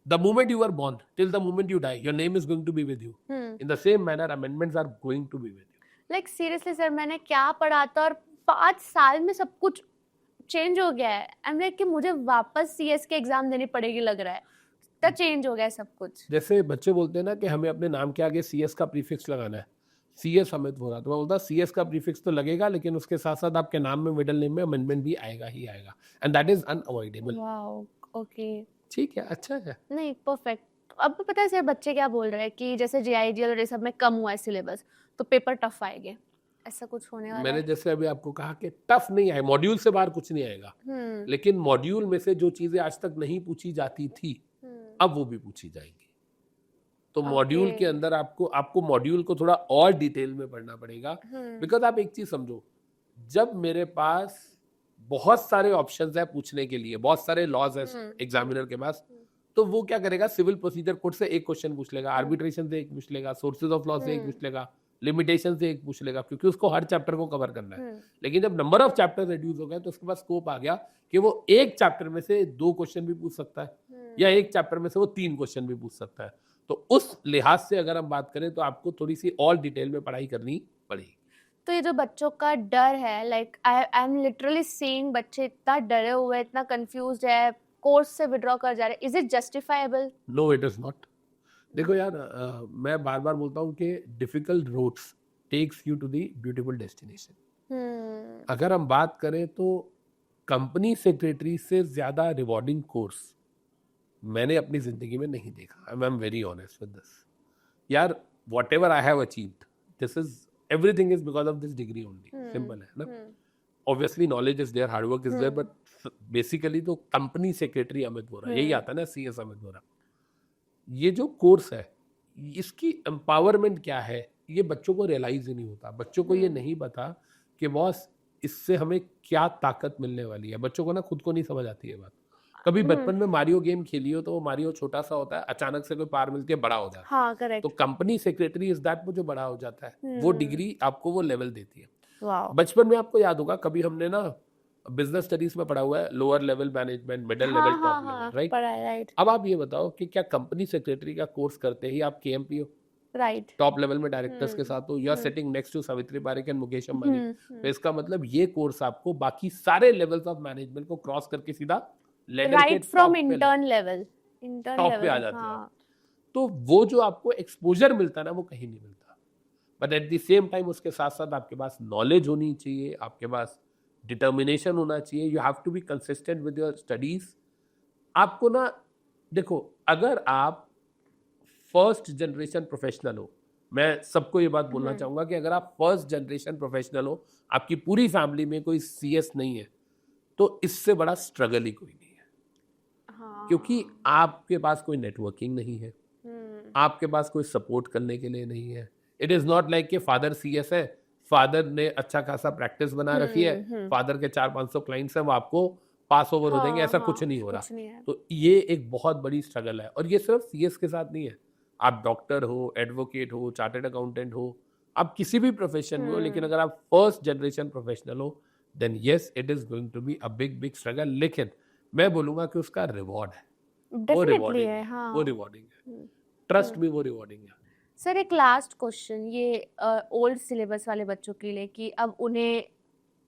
the moment you are born till the moment you die. Your name is going to be with you. In the same manner amendments are going to be with you. Like seriously sir, मैंने क्या पढ़ा था और 5 साल में सब कुछ change हो गया है। आई एम लाइक कि मुझे वापस CS के एग्जाम देनी पड़ेगी लग रहा है, इतना चेंज हो गया है सब कुछ। जैसे बच्चे बोलते हैं ना कि हमें अपने नाम के आगे CS का प्रीफिक्स लगाना है, CS अमित वोरा। तो मैं बोलता CS का प्रीफिक्स तो लगेगा, लेकिन उसके साथ साथ आपके नाम में मिडिल नेम में अमेंडमेंट भी आएगा ही आएगा, and that is unavoidable. Wow, okay, ठीक है, अच्छा है। नहीं परफेक्ट। अब पता है सर बच्चे क्या बोल रहे हैं कि जैसे JIGL और ये सब में कम हुआ है सिलेबस, तो पेपर टफ आएंगे, ऐसा कुछ होने वाला मैंने है? जैसे अभी आपको कहा कि टफ नहीं आए, मॉड्यूल से बाहर कुछ नहीं आएगा, लेकिन मॉड्यूल में से जो चीजें आज तक नहीं पूछी जाती थी अब वो भी पूछी जाएंगी। तो मॉड्यूल के अंदर आपको मॉड्यूल को थोड़ा और डिटेल में पढ़ना पड़ेगा। बिकॉज आप एक चीज समझो, जब मेरे पास बहुत सारे ऑप्शंस है पूछने के लिए, बहुत सारे लॉज है एग्जामिनर के पास, तो वो क्या करेगा, सिविल प्रोसीजर कोड से एक क्वेश्चन पूछ लेगा, आर्बिट्रेशन से एक पूछ लेगा, सोर्सेज ऑफ लॉ से एक पूछ लेगा, लिमिटेशन से एक पूछ लेगा, क्योंकि उसको हर चैप्टर को कवर करना है। लेकिन जब नंबर ऑफ चैप्टर रिड्यूस हो गए तो उसके पास स्कोप आ गया कि वो एक चैप्टर में से 2 क्वेश्चन भी पूछ सकता है, या एक चैप्टर में से वो 3 क्वेश्चन भी पूछ सकता है। तो उस लिहाज से अगर हम बात करें तो आपको थोड़ी सी और डिटेल में पढ़ाई करनी पड़ेगी। तो ये जो बच्चों का डर है, like I am literally seeing बच्चे इतना डरे हुए, इतना कंफ्यूज्ड है, कोर्स से विड्रॉ कर जा रहे हैं, is it justifiable? No, it is not. देखो यार, मैं बार बार बोलता हूँ कि difficult roads takes you to the beautiful destination. अगर हम बात करें तो कंपनी सेक्रेटरी से ज्यादा रिवॉर्डिंग कोर्स मैंने अपनी जिंदगी में नहीं देखा। I am very honest with this यार। What I have achieved, this is everything is because of this degree only. Simple है ना। Obviously knowledge is there, hard work is there, but basically तो कंपनी सेक्रेटरी अमित वोरा, यही आता है ना, CS Amit Vora. ये जो कोर्स है, इसकी एम्पावरमेंट क्या है, ये बच्चों को रियलाइज ही नहीं होता। बच्चों को ये नहीं पता कि बॉस इससे हमें क्या ताकत मिलने वाली है। बच्चों को ना खुद को नहीं समझ आती है बात। कभी बचपन में मारियो गेम खेली हो तो वो मारियो छोटा सा होता है, अचानक से कोई पावर मिलती है, बड़ा हो जाता है। हाँ करेक्ट। तो कंपनी सेक्रेटरी इज दैट, वो जो बड़ा हो जाता है, वो डिग्री आपको वो लेवल देती है। वाओ, बचपन में आपको याद होगा, कभी हमने ना बिजनेस स्टडीज में पढ़ा हुआ है, lower level management, middle level, top level, right? Right अब आप ये बताओ कि क्या कंपनी सेक्रेटरी का कोर्स करते ही आप KMP हो, राइट, टॉप लेवल में डायरेक्टर्स के साथ हो, you are sitting next to Savitri Parekh and Mukesh Ambani? तो इसका मतलब ये कोर्स आपको बाकी सारे लेवल्स ऑफ मैनेजमेंट को क्रॉस करके सीधा right from intern level, top पे आ जाते हो आप। तो वो जो आपको एक्सपोजर मिलता है ना, वो कहीं नहीं मिलता। But at the same time उसके साथ साथ आपके पास नॉलेज होनी चाहिए, आपके पास डिटर्मिनेशन होना चाहिए। You have to be consistent with your studies. आपको ना देखो, अगर आप फर्स्ट जनरेशन प्रोफेशनल हो, मैं सबको ये बात बोलना चाहूंगा कि अगर आप फर्स्ट जनरेशन प्रोफेशनल हो, आपकी पूरी फैमिली में कोई CS नहीं है, तो इससे बड़ा स्ट्रगल ही कोई नहीं है। क्योंकि आपके पास कोई नेटवर्किंग नहीं है, आपके पास कोई सपोर्ट करने के लिए नहीं है। इट इज नॉट लाइक कि फादर सीएस है, फादर ने अच्छा खासा प्रैक्टिस बना रखी है, फादर के 400-500 क्लाइंट्स हैं, वो आपको पास ओवर हो देंगे, ऐसा कुछ नहीं हो रहा। कुछ नहीं है। तो ये एक बहुत बड़ी स्ट्रगल है, और ये सिर्फ सीएस के साथ नहीं है। आप डॉक्टर हो, एडवोकेट हो, चार्टर्ड अकाउंटेंट हो, आप किसी भी प्रोफेशन में हो, लेकिन अगर आप फर्स्ट जनरेशन प्रोफेशनल हो, then yes it is going to be a big big struggle. लेकिन मैं बोलूंगा कि उसका रिवॉर्ड है, वो डेफिनेटली रिवॉर्डिंग है, है, हाँ। वो रिवॉर्डिंग है, ट्रस्ट मी, वो रिवॉर्डिंग है। सर एक लास्ट क्वेश्चन, ये ओल्ड सिलेबस वाले बच्चों के लिए कि अब उन्हें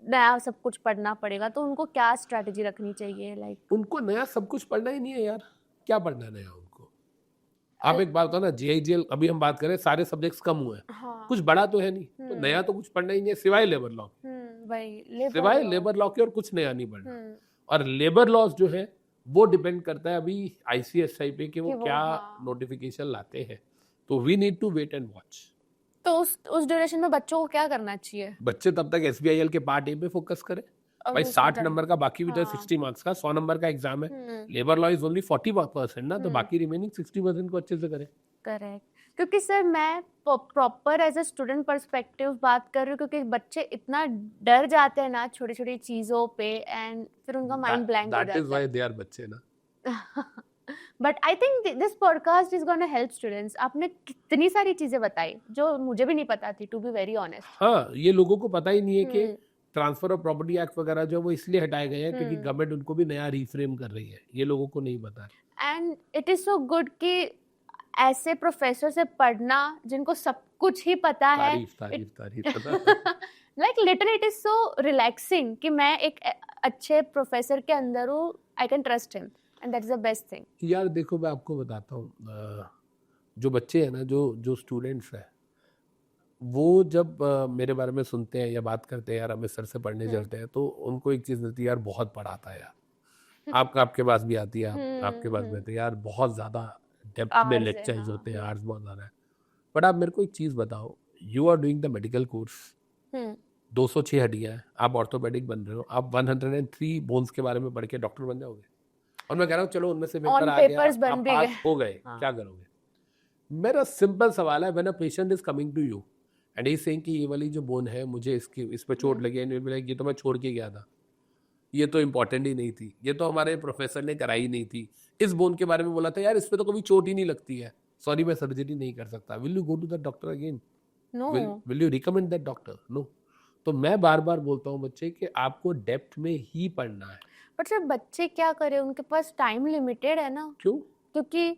नया सब कुछ पढ़ना पड़ेगा, तो उनको क्या स्ट्रेटजी रखनी चाहिए? लाइक उनको नया सब कुछ पढ़ना ही नहीं है यार, क्या पढ़ना है नया उनको? आप एक बात बताओ ना, जीआईजीएल अभी हम बात करें, सारे सब्जेक्ट्स कम हुए हैं, हाँ, कुछ बड़ा तो है नहीं, तो नया तो कुछ पढ़ना ही नहीं है सिवाय लेबर लॉ, वही सिवाय लेबर लॉ के और कुछ नया नहीं पढ़ना। और लेबर लॉज जो है वो डिपेंड करता है अभी आईसीएसआई पे कि वो क्या नोटिफिकेशन लाते हैं, तो we need to wait and watch. तो उस ड्यूरेशन में बच्चों को क्या करना चाहिए? बच्चे तब तक एसबीआईएल के पार्ट ए पे फोकस करें भाई, 60 नंबर का, बाकी भी तो 60 मार्क्स का, 100 नंबर का एग्जाम है, लेबर लॉ इज ओनली 40% ना, तो बाकी रिमेनिंग 60% को अच्छे से करें। करेक्ट, क्योंकि सर मैं proper as a student perspective बात कर रही हूँ, क्योंकि बच्चे इतना डर जाते हैं ना छोटी छोटी चीजों पे, एंड फिर उनका माइंड ब्लैंक हो जाता है। That is why they are बच्चे ना। But I think this podcast is gonna help students. आपने कितनी सारी चीजें बताई जो मुझे भी नहीं पता थी, टू बी वेरी ऑनेस्ट। हाँ, ये लोगों को पता ही नहीं है कि ट्रांसफर ऑफ प्रॉपर्टी एक्ट वगैरह जो वो इसलिए हटाए गए हैं क्योंकि गवर्नमेंट उनको भी नया रिफ्रेम कर रही है, ये लोगों को नहीं पता है। And it is so good कि ऐसे प्रोफेसर से पढ़ना जिनको सब कुछ ही पता है। तारीफ like literally it is so relaxing कि मैं एक अच्छे प्रोफेसर के अंदर हूँ, I can trust him, and that is the best thing. यार देखो, मैं आपको बताता हूँ, जो बच्चे हैं ना, जो स्टूडेंट्स हैं, वो जब मेरे बारे में सुनते हैं या बात करते हैं, यार हमें सर से पढ़ने चलते हैं, तो उनको एक चीज़ मिलती है, यार बहुत पढ़ाता है यार। आपके पास भी आती है, आपके पास भी आती है, यार बहुत ज़्यादा डेप्थ में लेक्चर्स होते हैं, आर्ट्स बहुत ज़्यादा है। बट आप मेरे को एक चीज़ बताओ, you are doing the medical course, 206 हड्डियाँ हैं, आप ऑर्थोपेडिक बन रहे हो, आप 103 बोन्स के बारे में पढ़ के डॉक्टर बन जाओगे? और मैं कह रहा हूँ चलो उनमें से पेपर आ गया, आप पास हो गए, क्या करोगे? मेरा सिंपल सवाल है, when a patient is coming to you and he saying कि ये वाली जो बोन है, मुझे इस पे चोट लगी है, ये तो मैं छोड़ के गया था, ये तो इम्पोर्टेंट ही नहीं थी, ये तो हमारे प्रोफेसर ने कराई नहीं थी, इस बोन के बारे में बोला था, यार इस पे तो कभी चोट ही नहीं लगती है, सॉरी मैं सर्जरी नहीं कर सकता। Will you go to the doctor again? No. Will you recommend that doctor? No. तो मैं बार बार बोलता हूँ बच्चे कि आपको डेप्थ में ही पढ़ना है। बट सर बच्चे क्या करें, उनके पास टाइम लिमिटेड है ना। क्यों? क्योंकि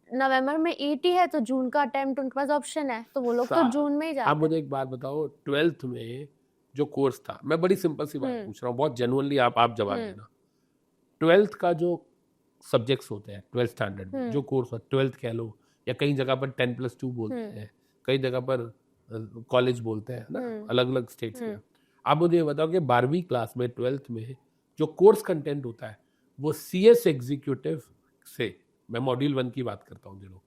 नवंबर में ईटी है, तो जून का अटेम्प्ट उनके पास ऑप्शन है, तो वो लोग तो जून में ही जाते हैं। आप मुझे एक बात बताओ, 12th में जो कोर्स था, मैं बड़ी सिंपल सी बात पूछ रहा हूँ, बहुत जेन्युइनली आप जवाब देना, 12th का जो सब्जेक्ट्स होते हैं 12th स्टैंडर्ड में जो कोर्स है, 12th कह लो, या कई जगह पर 10+2 बोलते हैं, कई जगह पर कॉलेज बोलते हैं ना, अलग अलग स्टेट्स में। आप मुझे बताओ कि 12वीं क्लास में 12th में जो कोर्स कंटेंट होता है वो सीएस एग्जीक्यूटिव से, मैं मॉड्यूल 1 की बात करता हूँ, जो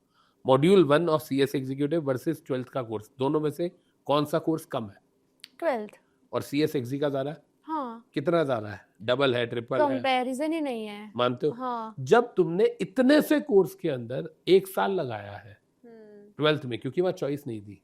मॉड्यूल 1 और सीएस एग्जीक्यूटिव वर्सेस 12th का कोर्स, दोनों में से कौन सा कोर्स कम है? 12th। और सीएस एग्जी का ज्यादा है? हाँ। कितना ज्यादा है? डबल है, ट्रिपल है? कंपैरिजन ही नहीं है। मानते हो? हाँ। जब तुमने इतने से कोर्स के अंदर 1 साल लगाया है 12th में, क्योंकि वहाँ चॉइस नहीं थी,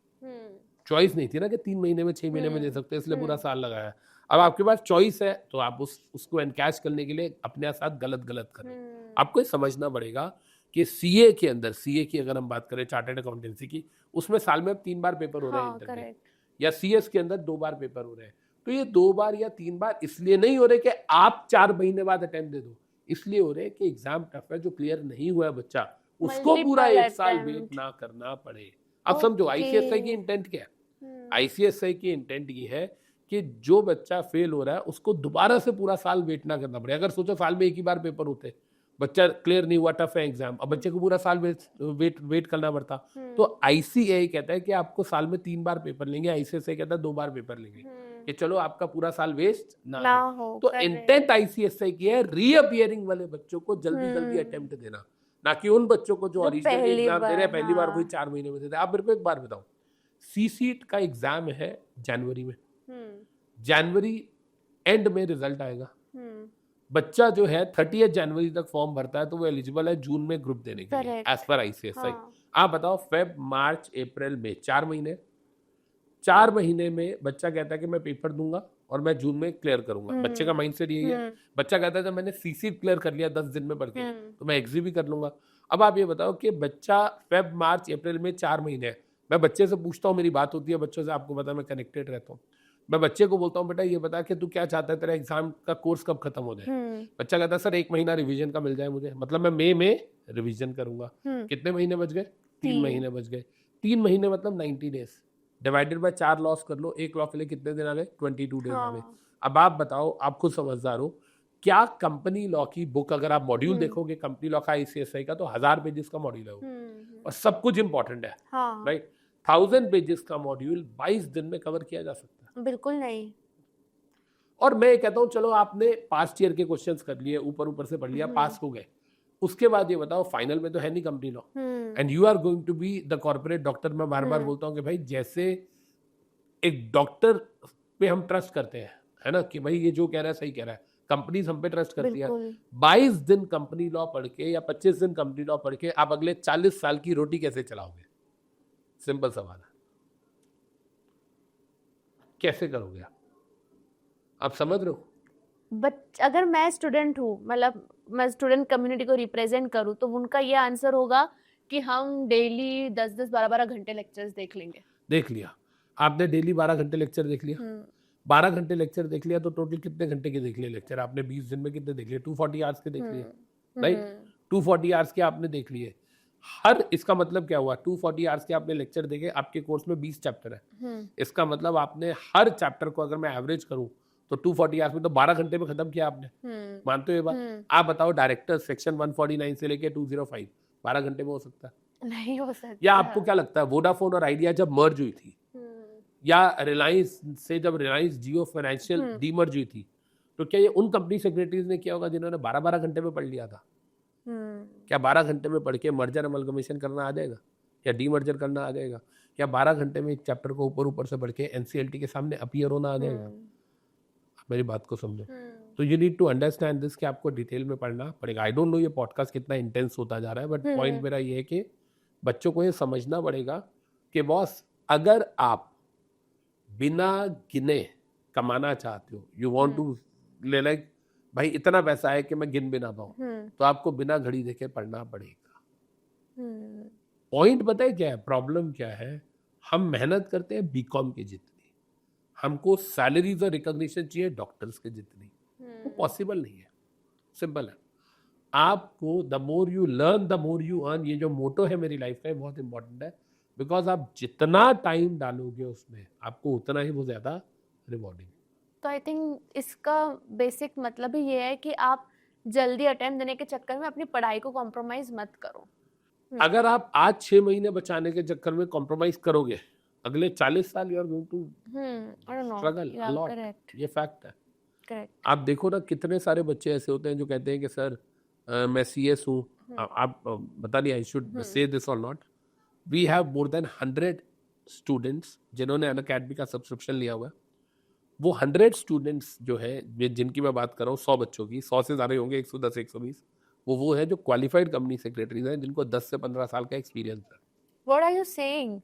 चॉइस नहीं थी ना कि 3 महीने में 6 महीने में दे सकते, इसलिए पूरा साल लगाया। अब आपके पास चॉइस है, तो आप उसको एनकैश करने के लिए अपने साथ गलत करें। आपको समझना पड़ेगा कि सीए के अंदर, सीए की अगर हम बात करें, चार्टर्ड अकाउंटेंसी की, उसमें साल में अब 3 बार पेपर हो रहे हैं इंटरव्यू, या सीएस के अंदर 2 बार पेपर हो रहे हैं। तो ये 2 बार या 3 बार इसलिए नहीं हो रहे कि आप 4 महीने बाद अटेम्प्ट दे दो, इसलिए हो रहे कि एग्जाम टफ है, जो क्लियर नहीं हुआ है बच्चा, उसको पूरा 1 साल वेट ना करना पड़े। अब समझो आईसीएसआई की इंटेंट क्या है? आईसीएसआई की इंटेंट ये है कि जो बच्चा फेल हो रहा है उसको दोबारा से पूरा साल वेट ना करना पड़े। अगर सोचो साल में 1 ही बार पेपर होते, बच्चा क्लियर नहीं हुआ, टफ है एग्जाम, अब बच्चे को पूरा साल वेट करना पड़ता। तो आईसीएआई कहता है कि आपको साल में 3 बार पेपर लेंगे, आईसीएसआई कहता है 2 बार पेपर लेंगे, कि चलो आपका पूरा साल वेस्ट ना हो। तो इंटेंट आईसीएसआई की है रीअपियरिंग वाले बच्चों को जल्दी अटेम्प्ट देना, ना कि उन बच्चों को जो ओरिजिनल एग्जाम दे रहे हैं पहली बार, वही 4 महीने में देते हैं। आप मेरे को एक बार बताओ, सीसीट का एग्जाम है जनवरी में, जनवरी एंड में रिजल्ट आएगा, बच्चा जो है 30 जनवरी तक फॉर्म भरता है, तो वो एलिजिबल है जून में ग्रुप देने के लिए, एज पर आईसीएसआई। आप बताओ फेब मार्च अप्रैल मई 4 महीने, 4 महीने में बच्चा कहता है कि मैं पेपर दूंगा और मैं जून में क्लियर करूंगा। बच्चे का माइंडसेट यही है। बच्चा कहता है जब मैंने सीसी क्लियर कर लिया 10 दिन में पढ़ के तो मैं एग्जी भी कर लूंगा। अब आप ये बताओ कि बच्चा फेब मार्च अप्रैल में 4 महीने है, मैं बच्चे से पूछता हूँ, मेरी बात होती है बच्चों से, आपको पता है मैं कनेक्टेड रहता हूँ, मैं बच्चे को बोलता हूँ बेटा ये बता कि तू क्या चाहता है, तेरा एग्जाम का कोर्स कब खत्म हो जाए। बच्चा कहता है सर 1 महीना रिवीजन का मिल जाए मुझे, मतलब मैं मई में रिवीजन करूंगा। कितने महीने बच गए? 3 महीने बच गए। 3 महीने मतलब 90 डेज डिवाइडेड बाय 4 लॉस कर लो, एक लॉ के लिए कितने दिन आ गए? 22 डेज आ गए। अब आप बताओ, आप खुद समझदार हो, क्या कंपनी लॉ की बुक अगर आप मॉड्यूल देखोगे कंपनी लॉ का ICSI का तो 1000 पेजेस का मॉड्यूल है वो, और सब कुछ इंपॉर्टेंट है, राइट। 1000 पेजेस का मॉड्यूल 22 दिन में कवर किया जा सकता है? बिल्कुल नहीं। और मैं कहता हूँ चलो आपने पास्ट ईयर के क्वेश्चंस कर लिए, ऊपर ऊपर से पढ़ लिया, पास हो गए, उसके बाद ये बताओ फाइनल में तो है नहीं company law, and you are going to be the corporate doctor. मैं बार बार बोलता हूँ कि भाई जैसे एक डॉक्टर पे हम ट्रस्ट करते हैं, है ना, कि भाई ये जो कह रहा है सही कह रहा है, कंपनीज हम पे ट्रस्ट करती है। 22 दिन कंपनी लॉ पढ़ के या 25 दिन कंपनी लॉ पढ़ के आप अगले 40 साल की रोटी कैसे चलाओगे? सिंपल सवाल है, कैसे करोगे आप समझ रहे हो? बट अगर मैं स्टूडेंट हूँ, मतलब मैं स्टूडेंट कम्युनिटी को रिप्रेजेंट करूँ, तो उनका ये आंसर होगा कि हम डेली 10-10 12-12 घंटे लेक्चर्स देख लेंगे। देख लिया आपने, डेली 12 घंटे लेक्चर देख लिया, 12 घंटे लेक्चर देख लिया तो टोटल कितने घंटे के देख लिए लेक्चर आपने? 20 दिन में कितने देख लिए? 240 आवर्स के देख लिए, राइट। 240 आवर्स के आपने देख लिए। हर, इसका मतलब क्या हुआ? 240 आवर्स के आपने लेक्चर देखे, आपके कोर्स में 20 चैप्टर है, इसका मतलब आपने हर चैप्टर को अगर मैं एवरेज करूं तो 240 आवर्स में तो 12 घंटे में खत्म किया आपने। मानते हो ये बात? आप बताओ डायरेक्टर सेक्शन 149 से लेके 205 12 घंटे में हो सकता है? नहीं हो सकता। या आपको क्या लगता है वोडाफोन और आइडिया जब मर्ज हुई थी, या रिलायंस से जब रिलायंस जियो फाइनेंशियल डीमर्ज हुई थी, तो क्या ये उन कंपनी सेक्रेटरीज ने किया होगा जिन्होंने 12-12 घंटे में पढ़ लिया था? क्या 12 घंटे में पढ़ के मर्जर अमलगमेशन करना आ जाएगा, या डीमर्जर करना आ जाएगा? क्या 12 घंटे में एक चैप्टर को ऊपर ऊपर से पढ़ के NCLT के सामने अपीयर होना आ जाएगा? मेरी बात को समझो। तो you need to understand this कि आपको डिटेल में पढ़ना पड़ेगा। आई डोंट नो ये पॉडकास्ट कितना इंटेंस होता जा रहा है, बट पॉइंट मेरा ये है कि बच्चों को ये समझना पड़ेगा कि बॉस, अगर आप बिना गिने कमाना चाहते हो, यू वांट टू ले, लाइक भाई इतना पैसा है कि मैं गिन भी ना पाऊं, तो आपको बिना घड़ी देखे पढ़ना पड़ेगा। पॉइंट पता है क्या है? प्रॉब्लम क्या है? हम मेहनत करते हैं बीकॉम के जितनी, हमको सैलरीज और रिकॉग्निशन चाहिए डॉक्टर्स के जितनी, वो पॉसिबल नहीं है। सिंपल है। आपको the more you learn the more you earn, ये जो मोटो है मेरी लाइफ का, बहुत इंपॉर्टेंट है, बिकॉज आप जितना टाइम डालोगे उसमें आपको उतना ही वो ज्यादा रिवॉर्डिंग। तो आई थिंक इसका बेसिक मतलब ही ये है कि आप जल्दी अटेम्प्ट देने के चक्कर में अपनी पढ़ाई को कॉम्प्रोमाइज मत करो। अगर आप आज 6 महीने बचाने के चक्कर में कॉम्प्रोमाइज करोगे, अगले 40 साल you are going to struggle a lot. ये फैक्ट है। करेक्ट। आप देखो ना, कितने सारे बच्चे ऐसे होते हैं जो कहते हैं कि सर मैं CS हूँ। आप बता नहीं आई शुड से दिस और not, we have more than 100 students जिन्होंने अनअकैडमी का सब्सक्रिप्शन लिया हुआ है। वो 100 स्टूडेंट्स जो है, जिनकी मैं बात कर रहा हूँ, 100 बच्चों की, 100 से ज़्यादा होंगे, 110 120, वो है जो क्वालिफाइड कंपनी सेक्रेटरीज हैं, जिनको 10 से 15 साल का एक्सपीरियंस है। What are you saying?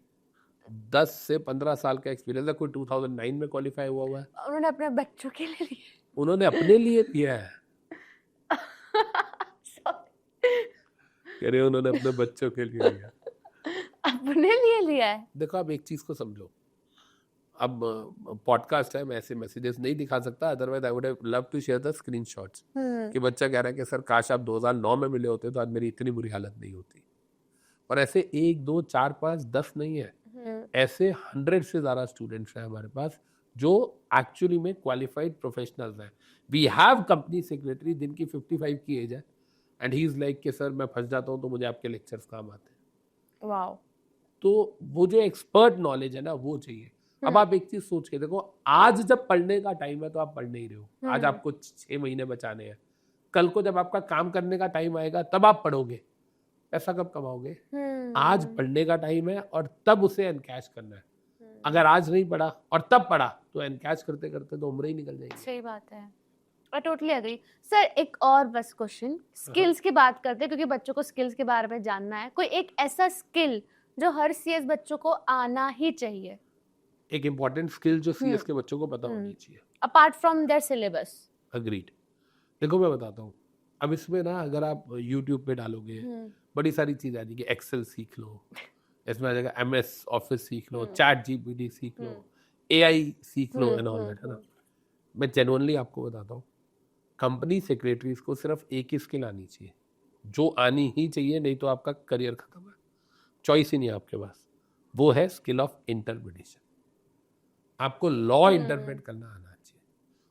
10 से 15 साल का एक्सपीरियंस है। कोई 2009 में क्वालिफाई हुआ है, उन्होंने अपने बच्चों के लिए लिया। उन्होंने अपने लिए लिया है। कह रहे उन्होंने अपने बच्चों के लिए लिया, अपने लिए लिया है। देखो आप एक चीज को समझो, अब पॉडकास्ट है, मैं ऐसे मैसेजेस नहीं दिखा सकता, otherwise I would have love to share the screenshots कि बच्चा कह रहा है कि सर काश आप 2009 में मिले होते तो आज मेरी इतनी बुरी हालत नहीं होती। और ऐसे 1 2 4 5 10 नहीं है, ऐसे 100 से ज़्यादा स्टूडेंट्स हैं हमारे पास जो एक्चुअली में क्वालिफाइड प्रोफेशनल्स हैं। वी हैव कंपनी सेक्रेटरी जिनकी 55 की एज है, एंड ही इज लाइक कि सर मैं फंस जाता हूँ तो मुझे आपके लेक्चर्स काम आते हैं। वाओ। तो वो जो एक्सपर्ट नॉलेज है ना, वो चाहिए। अब आप एक चीज सोच के देखो, आज जब पढ़ने का टाइम है तो आप पढ़ नहीं रहे हो, आज आपको 6 महीने बचाने हैं। कल को जब आपका काम करने का टाइम आएगा तब आप पढ़ोगे, पैसा कब कमाओगे? आज पढ़ने का टाइम है और तब उसे एनकैश करना है। अगर आज नहीं पढ़ा और तब पढ़ा तो एनकैश करते करते तो उम्र ही निकल जाएगी। सही बात है। I totally agree sir. एक और बस क्वेश्चन, स्किल्स की बात करते हैं क्योंकि बच्चों को स्किल्स के बारे में जानना है। कोई एक ऐसा स्किल जो हर सीएस बच्चों को आना ही चाहिए? एक इम्पॉर्टेंट स्किल जो सीएस के बच्चों को पता होनी चाहिए, apart from there syllabus. Agreed. देखो मैं बताता हूँ, अब इसमें ना अगर आप यूट्यूब पे डालोगे बड़ी सारी चीज़ आ जाएगी। एक्सेल सीख लो, इसमें आ जाएगा MS ऑफिस सीख लो, चैट GPT सीख लो, AI सीख लो एंड ऑल दैट, है ना। मैं जेन्युइनली आपको बताता हूँ, कंपनी सेक्रेटरीज को सिर्फ एक ही स्किल आनी चाहिए, जो आनी ही चाहिए, नहीं तो आपका करियर खत्म है, चॉइस ही नहीं है आपके पास। वो है स्किल ऑफ इंटरप्रिटेशन। आपको लॉ इंटरप्रेट करना आना चाहिए।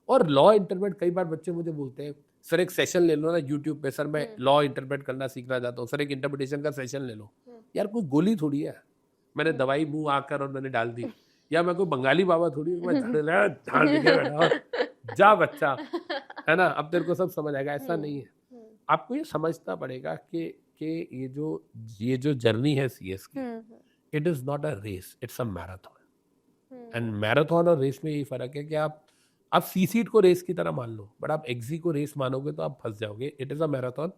और लॉ इंटरप्रेट, कई बार बच्चे मुझे बोलते हैं सर एक सेशन ले लो ना यूट्यूब पे, सर मैं लॉ इंटरप्रेट करना सीखना चाहता हूँ, सर एक इंटरप्रिटेशन का सेशन ले लो। यार कोई गोली थोड़ी है, मैंने दवाई मुंह आकर और मैंने डाल दी, या मैं कोई बंगाली बाबा थोड़ी हूँ, मैं झाड़ लेके बैठा और जा बच्चा, है ना, अब तेरे को सब समझ आएगा। ऐसा नहीं है। आपको ये समझना पड़ेगा कि ये जो जर्नी है सीएस की, it is not a race, it's a marathon. And marathon और रेस में यही फर्क है कि आप सीसीट को रेस की तरह मान लो, बट आप एक्सी को रेस मानोगे तो आप फंस जाओगे। इट इज अ मैराथन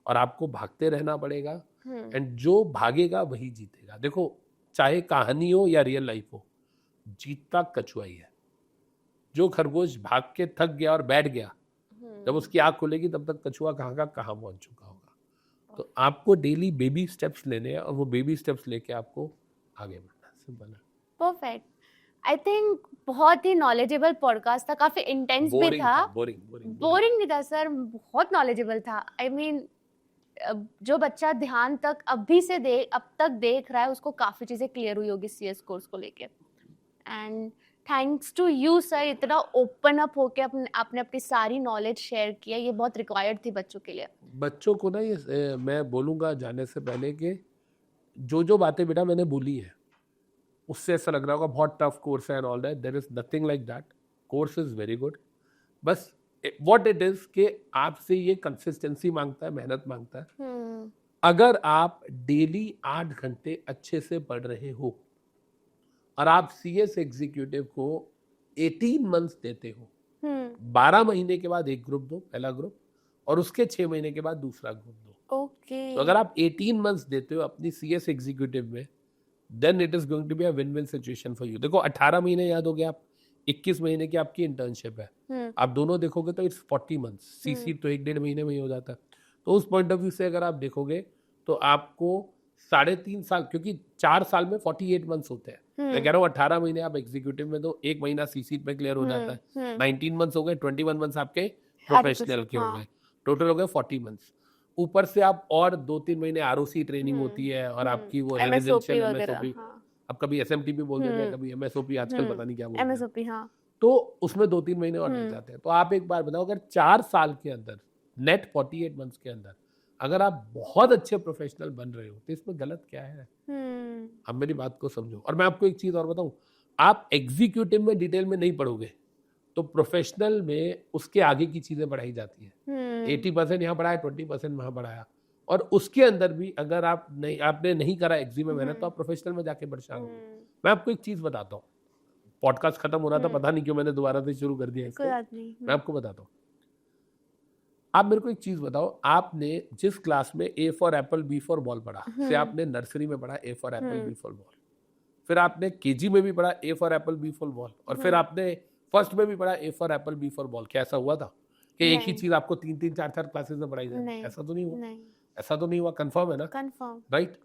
और आपको भागते रहना पड़ेगा, एंड जो भागेगा वही जीतेगा। देखो चाहे कहानी हो या रियल लाइफ हो, जीतता कछुआ ही है। जो खरगोश भाग के थक गया और बैठ गया, जब उसकी आंख खुलेगी तब तक कछुआ कहाँ का कहाँ पहुंच चुका होगा। तो आपको डेली बेबी स्टेप्स लेने हैं और वो बेबी स्टेप्स लेके आपको आगे बढ़ना है। सिंपल है। परफेक्ट। आई थिंक बहुत ही नॉलेजेबल पॉडकास्ट था, काफी इंटेंस भी था। बोरिंग नहीं था सर, बहुत नॉलेजेबल था। आई मीन जो बच्चा ध्यान तक अब तक देख रहा है, उसको काफी चीजें क्लियर हुई होगी सीएस कोर्स को लेके। And thanks to you sir, इतना ओपन अप होके आपने अपनी सारी नॉलेज शेयर किया, ये बहुत रिक्वायर्ड थी बच्चों के लिए। बच्चों को ना ये मैं बोलूँगा जाने से पहले कि जो बातें बेटा मैंने बोली है, उससे ऐसा लग रहा होगा बहुत टफ कोर्स है and all that, there is nothing like that. Course is very good. बस व्हाट इट इज कि आपसे ये कंसिस्टेंसी मांगता है, मेहनत मांगता है। अगर आप डेली 8 घंटे अच्छे से पढ़ रहे हो और आप सीएस एग्जीक्यूटिव को 18 मंथ्स देते हो, 12 महीने के बाद एक ग्रुप दो, पहला ग्रुप, और उसके 6 महीने के बाद दूसरा ग्रुप दो। ओके। तो अगर आप 18 मंथ्स देते हो अपनी सीएस एग्जीक्यूटिव में, then it is going to be a win win situation for you. देखो 18 महीने याद हो गया, आप 21 महीने की आपकी इंटर्नशिप है, आप दोनों देखोगे तो इट्स 40 मंथ्स। सीसी तो 1-1.5 महीने में ही हो जाता है। तो उस पॉइंट ऑफ व्यू से अगर आप देखोगे तो आपको 3.5 साल, क्योंकि 4 साल में 48 मंथ्स होते हैं। मैं कह रहा हूँ 18 महीने आप एग्जीक्यूटिव में दो, 1 महीना सीसी पे क्लियर हो जाता है। 19 मंथ्स हो गए, 21 मंथ्स आपके प्रोफेशनल के हो गए, टोटल हो गए 40 मंथ्स। ऊपर से आप और 2-3 महीने आरओसी ट्रेनिंग होती है और आपकी वो रेजिडेंशियल एमएसओपी, अब कभी एसएमटीपी बोल देते हैं, कभी एमएसओपी, आजकल पता नहीं क्या बोलते हैं, एमएसओपी, हाँ। तो उसमें 2-3 महीने और लग जाते हैं। तो आप एक बार बताओ, अगर 4 साल के अंदर, नेट 48 मंथ्स के अंदर अगर आप बहुत अच्छे प्रोफेशनल बन रहे हो तो इसमें गलत क्या है? अब मेरी बात को समझो। और मैं आपको एक चीज और बताऊं, आप एग्जीक्यूटिव में डिटेल में नहीं पढ़ोगे तो प्रोफेशनल में उसके आगे की चीजें पढ़ाई जाती है। 80% यहाँ पढ़ाया, 20% वहां पढ़ाया, और उसके अंदर भी अगर आपने नहीं करा एग्जी में मेहनत, तो आप प्रोफेशनल में जाके परेशान होंगे। मैं आपको एक चीज बताता हूँ, पॉडकास्ट खत्म हो रहा था, पता नहीं क्यों मैंने दोबारा से शुरू कर दिया इसको। मैं आपको बताता हूँ, आप मेरे को एक चीज बताओ, आपने जिस क्लास में A for Apple B for ball पढ़ा, से आपने नर्सरी में पढ़ा A for Apple B for ball, फिर आपने केजी में भी पढ़ा A for Apple B for ball, और फिर आपने फर्स्ट में भी पढ़ा A for Apple B for ball. क्या ऐसा हुआ था कि एक ही चीज आपको 3-3, 4-4 क्लासेस में पढ़ाई जाए? ऐसा तो नहीं हुआ। ऐसा तो नहीं हुआ। कंफर्म है ना? Confirm, right.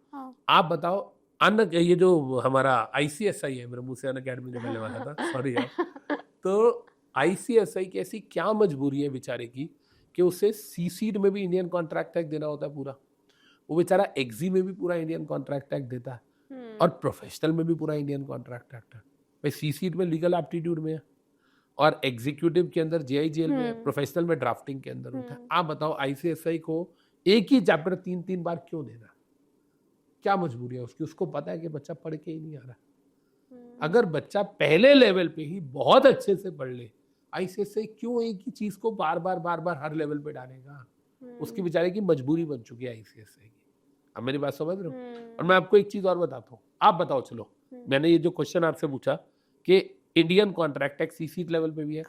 आप बताओ, ये जो हमारा ICSI है, मेरे मुंह से अन अकेडमी निकलने वाला था, सॉरी यार। तो ICSI की ऐसी क्या मजबूरी है बेचारे की कि उसे सीसीड में भी इंडियन कॉन्ट्रैक्ट एक्ट देना होता है पूरा, वो बेचारा एक्जी में भी पूरा इंडियन कॉन्ट्रैक्ट एक्ट देता है, और प्रोफेशनल में भी पूरा इंडियन कॉन्ट्रैक्ट एक्ट है। भाई सीसीड में लीगल एप्टीट्यूड में है, और एग्जीक्यूटिव के अंदर JIGL में है, प्रोफेशनल में ड्राफ्टिंग के अंदर होता है। आप बताओ ICSI को एक ही चैप्टर 3-3 बार क्यों देना? क्या मजबूरी है उसकी? उसको पता है कि बच्चा पढ़ के ही नहीं आ रहा। अगर बच्चा पहले लेवल पे ही बहुत अच्छे से पढ़ ले, ICSI क्यों एक ही चीज को बार बार हर लेवल पे डालेगा? उसकी बेचारे की मजबूरी बन चुकी है ICSI की। अब मेरी बात समझ रहे हो? और मैं आपको एक चीज और बताता हूँ, आप बताओ, चलो मैंने ये जो क्वेश्चन आपसे पूछा कि Indian contract act CC level पे भी है,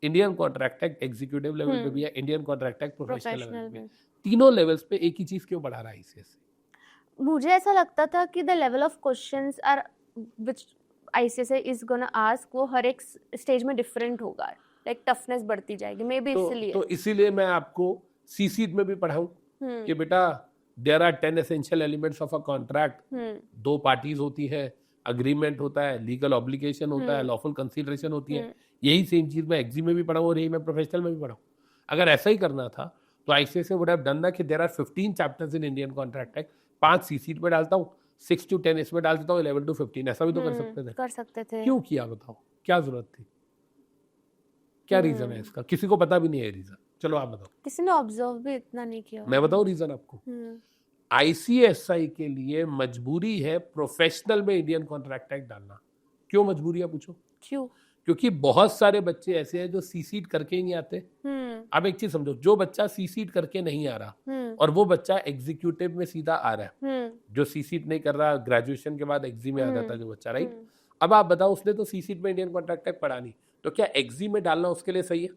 Indian contract act executive level पे भी है, Indian contract act professional level professional पे भी है। में तीनों लेवल्स पे एक ही चीज क्यों बढ़ा रहा है आईसीएस? मुझे ऐसा लगता था कि the level of questions are which ICSE is gonna ask वो हर एक स्टेज में डिफरेंट होगा, लाइक टफनेस बढ़ती जाएगी, मे बी इसलिए। तो इसीलिए मैं आपको सीसीट में भी पढ़ाऊं कि बेटा there are 10 essential elements of a contract. दो पार्टीज होती है, अग्रीमेंट होता है, लीगल ऑब्लिगेशन होता है, लॉफुल कंसीडरेशन होती है। यही सेम चीज मैं एग्जी में भी पढ़ाऊं और यही मैं प्रोफेशनल में भी पढ़ाऊं। अगर ऐसा ही करना था तो आईसीएसई वुड हैव डन ना कि there are 15 chapters in Indian contract act, 5 सीसीट में डालता हूं, 6 to 10 इसमें डाल देता हूं, 11 to 15 ऐसा भी तो कर सकते थे। कर सकते थे। क्यों किया बताओ, क्या जरूरत थी, क्या रीजन है इसका? किसी को पता भी नहीं है रीजन। चलो आप बताओ। किसी ने ऑब्जर्व भी इतना नहीं किया। मैं बताऊं रीजन आपको। आईसीएसआई के लिए मजबूरी है प्रोफेशनल में इंडियन कॉन्ट्रैक्ट एक्ट डालना। क्यों मजबूरी है पूछो? क्यों? क्योंकि बहुत सारे बच्चे ऐसे हैं जो सीसीट करके ही नहीं आते। अब एक चीज समझो, जो बच्चा सीसीट करके नहीं आ रहा और वो बच्चा एग्जीक्यूटिव में सीधा आ रहा है, जो सीसीट नहीं कर रहा ग्रेजुएशन के बाद एग्जी में आ जाता है जो बच्चा, राइट? अब आप बताओ, उसने तो सीसीट में इंडियन कॉन्ट्रैक्ट एक्ट पढ़ा नहीं, तो क्या एग्जी में डालना उसके लिए सही है?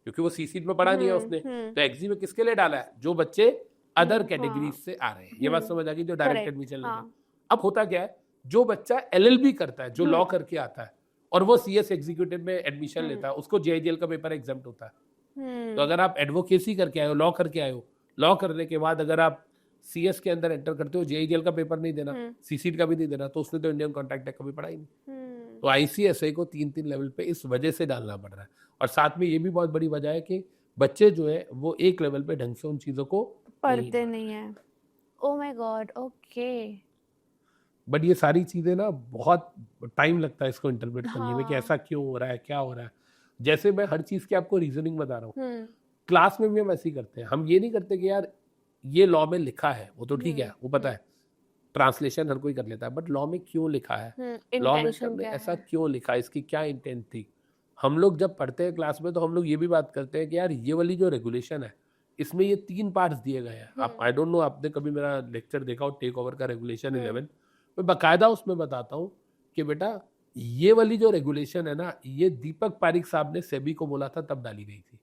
क्योंकि वो सीसीट में पढ़ा नहीं है उसने, तो एग्जी में किसके लिए डाला है? जो बच्चे अदर कैटेगरीज से आ रहे हैं। ये बात समझ आ गई, जो डायरेक्ट एडमिशन लेते हैं। अब होता क्या है, जो बच्चा एलएलबी करता है, जो लॉ करके आता है और वो सीएस एग्जीक्यूटिव में एडमिशन लेता है, उसको जेआईजीएल का पेपर एग्जाम्प्ट होता है। तो अगर आप एडवोकेसी करके आए हो, लॉ करके आए हो, लॉ करने के बाद अगर आप सीएस के अंदर एंटर करते हो, जेआईजीएल का पेपर नहीं देना, सीसीट का भी नहीं देना, तो उसने तो इंडियन कॉन्ट्रैक्ट एक्ट कभी पढ़ा ही नहीं। तो आईसीएसआई को 3-3 लेवल पे इस वजह से डालना पड़ रहा है। और साथ में ये भी बहुत बड़ी वजह है कि बच्चे जो है वो एक लेवल पे ढंग से उन चीजों को पढ़ते नहीं है। Oh my God, okay. But ये सारी चीजें ना बहुत टाइम लगता है इसको इंटरप्रेट करने में कि ऐसा क्यों हो रहा है, क्या हो रहा है। जैसे मैं हर चीज की आपको रीजनिंग बता रहा हूँ, क्लास में भी हम ऐसे ही करते हैं। हम ये नहीं करते कि यार ये लॉ में लिखा है, वो तो ठीक है, वो पता है, ट्रांसलेशन हर कोई कर लेता है, बट लॉ में क्यों लिखा है, लॉ में सबने ऐसा क्यों लिखा, इसकी क्या इंटेंट थी। हम लोग जब पढ़ते हैं क्लास में तो हम लोग ये भी बात करते हैं कि यार ये वाली जो रेगुलेशन है इसमें ये 3 पार्ट्स दिए गए हैं। आप आई डोंट नो आपने कभी मेरा लेक्चर देखा हो टेक ओवर का, रेगुलेशन 11, मैं बाकायदा उसमें बताता हूँ कि बेटा ये वाली जो रेगुलेशन है ना, ये दीपक पारिक साहब ने सेबी को बोला था तब डाली गई थी।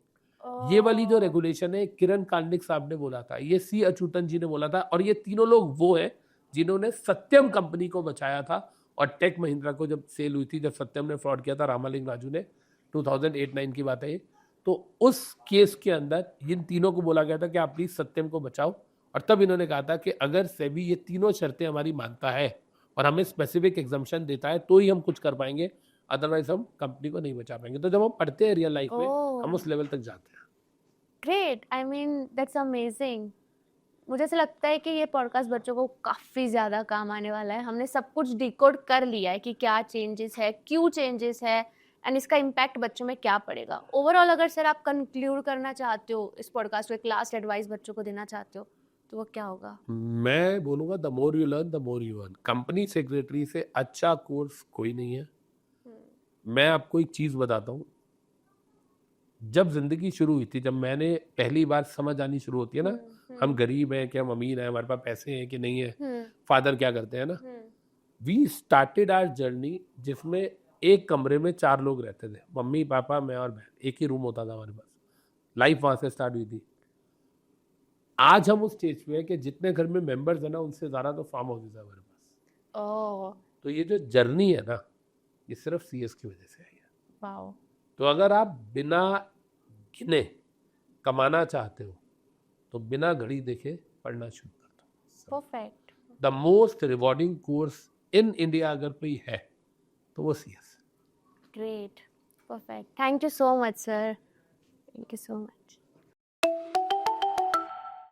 ये वाली जो रेगुलेशन है किरण कांडिक साहब ने बोला था, ये सी अच्युतन जी ने बोला था, और ये तीनों लोग वो है जिन्होंने सत्यम कंपनी को बचाया था। और टेक महिंद्रा को जब सेल हुई थी, जब सत्यम ने फ्रॉड किया था, रामालिंग राजू ने, 2008-9 की बात है ये, तो उस केस के अंदर इन तीनों को बोला गया था कि आप प्लीज सत्यम को बचाओ। और तब इन्होंने कहा था कि अगर सेबी ये तीनों शर्तें हमारी मानता है और हमें स्पेसिफिक एग्जम्पशन देता है तो ही हम कुछ कर पाएंगे, अदरवाइज हम कंपनी को नहीं बचा पाएंगे। तो जब हम पढ़ते हैं रियल लाइफ में हम उस लेवल तक जाते हैं। Great, I mean that's amazing. मुझे ऐसा लगता है कि ये पॉडकास्ट बच्चों को काफ़ी ज़्यादा काम आने वाला है। हमने सब कुछ डिकोड कर लिया है कि क्या चेंजेस है, क्यों चेंजेस है, एंड इसका इम्पैक्ट बच्चों में क्या पड़ेगा। ओवरऑल अगर सर आप कंक्लूड करना चाहते हो इस पॉडकास्ट को, एक लास्ट एडवाइस बच्चों को देना चाहते हो, तो वो क्या होगा? मैं बोलूँगा the more you learn the more you earn. Company secretary से अच्छा कोर्स कोई नहीं है। मैं आपको एक चीज़ बताता हूँ, जब जिंदगी शुरू हुई थी, जब मैंने पहली बार समझ आनी शुरू होती है ना, हम गरीब हैं कि हम अमीर हैं, हमारे पास पैसे हैं कि नहीं है, फादर क्या करते हैं ना, वी स्टार्टेड आवर जर्नी जिसमें एक कमरे में 4 लोग रहते थे, मम्मी पापा मैं और बहन, एक ही रूम होता था हमारे पास। लाइफ वहां से स्टार्ट हुई थी। आज हम उस स्टेज पे है कि जितने घर में मेंबर्स है ना, उनसे ज्यादा तो फार्म हाउसेस है हमारे पास। तो ये जो जर्नी है ना, ये सिर्फ सीएस की वजह से आई है। वाओ। तो अगर आप बिना गिने कमाना चाहते हो तो बिना घड़ी देखे पढ़ना शुरू कर दो। Perfect. The most rewarding course in India अगर कोई है तो वो CS. Great, perfect. Thank you so much sir, thank you so much.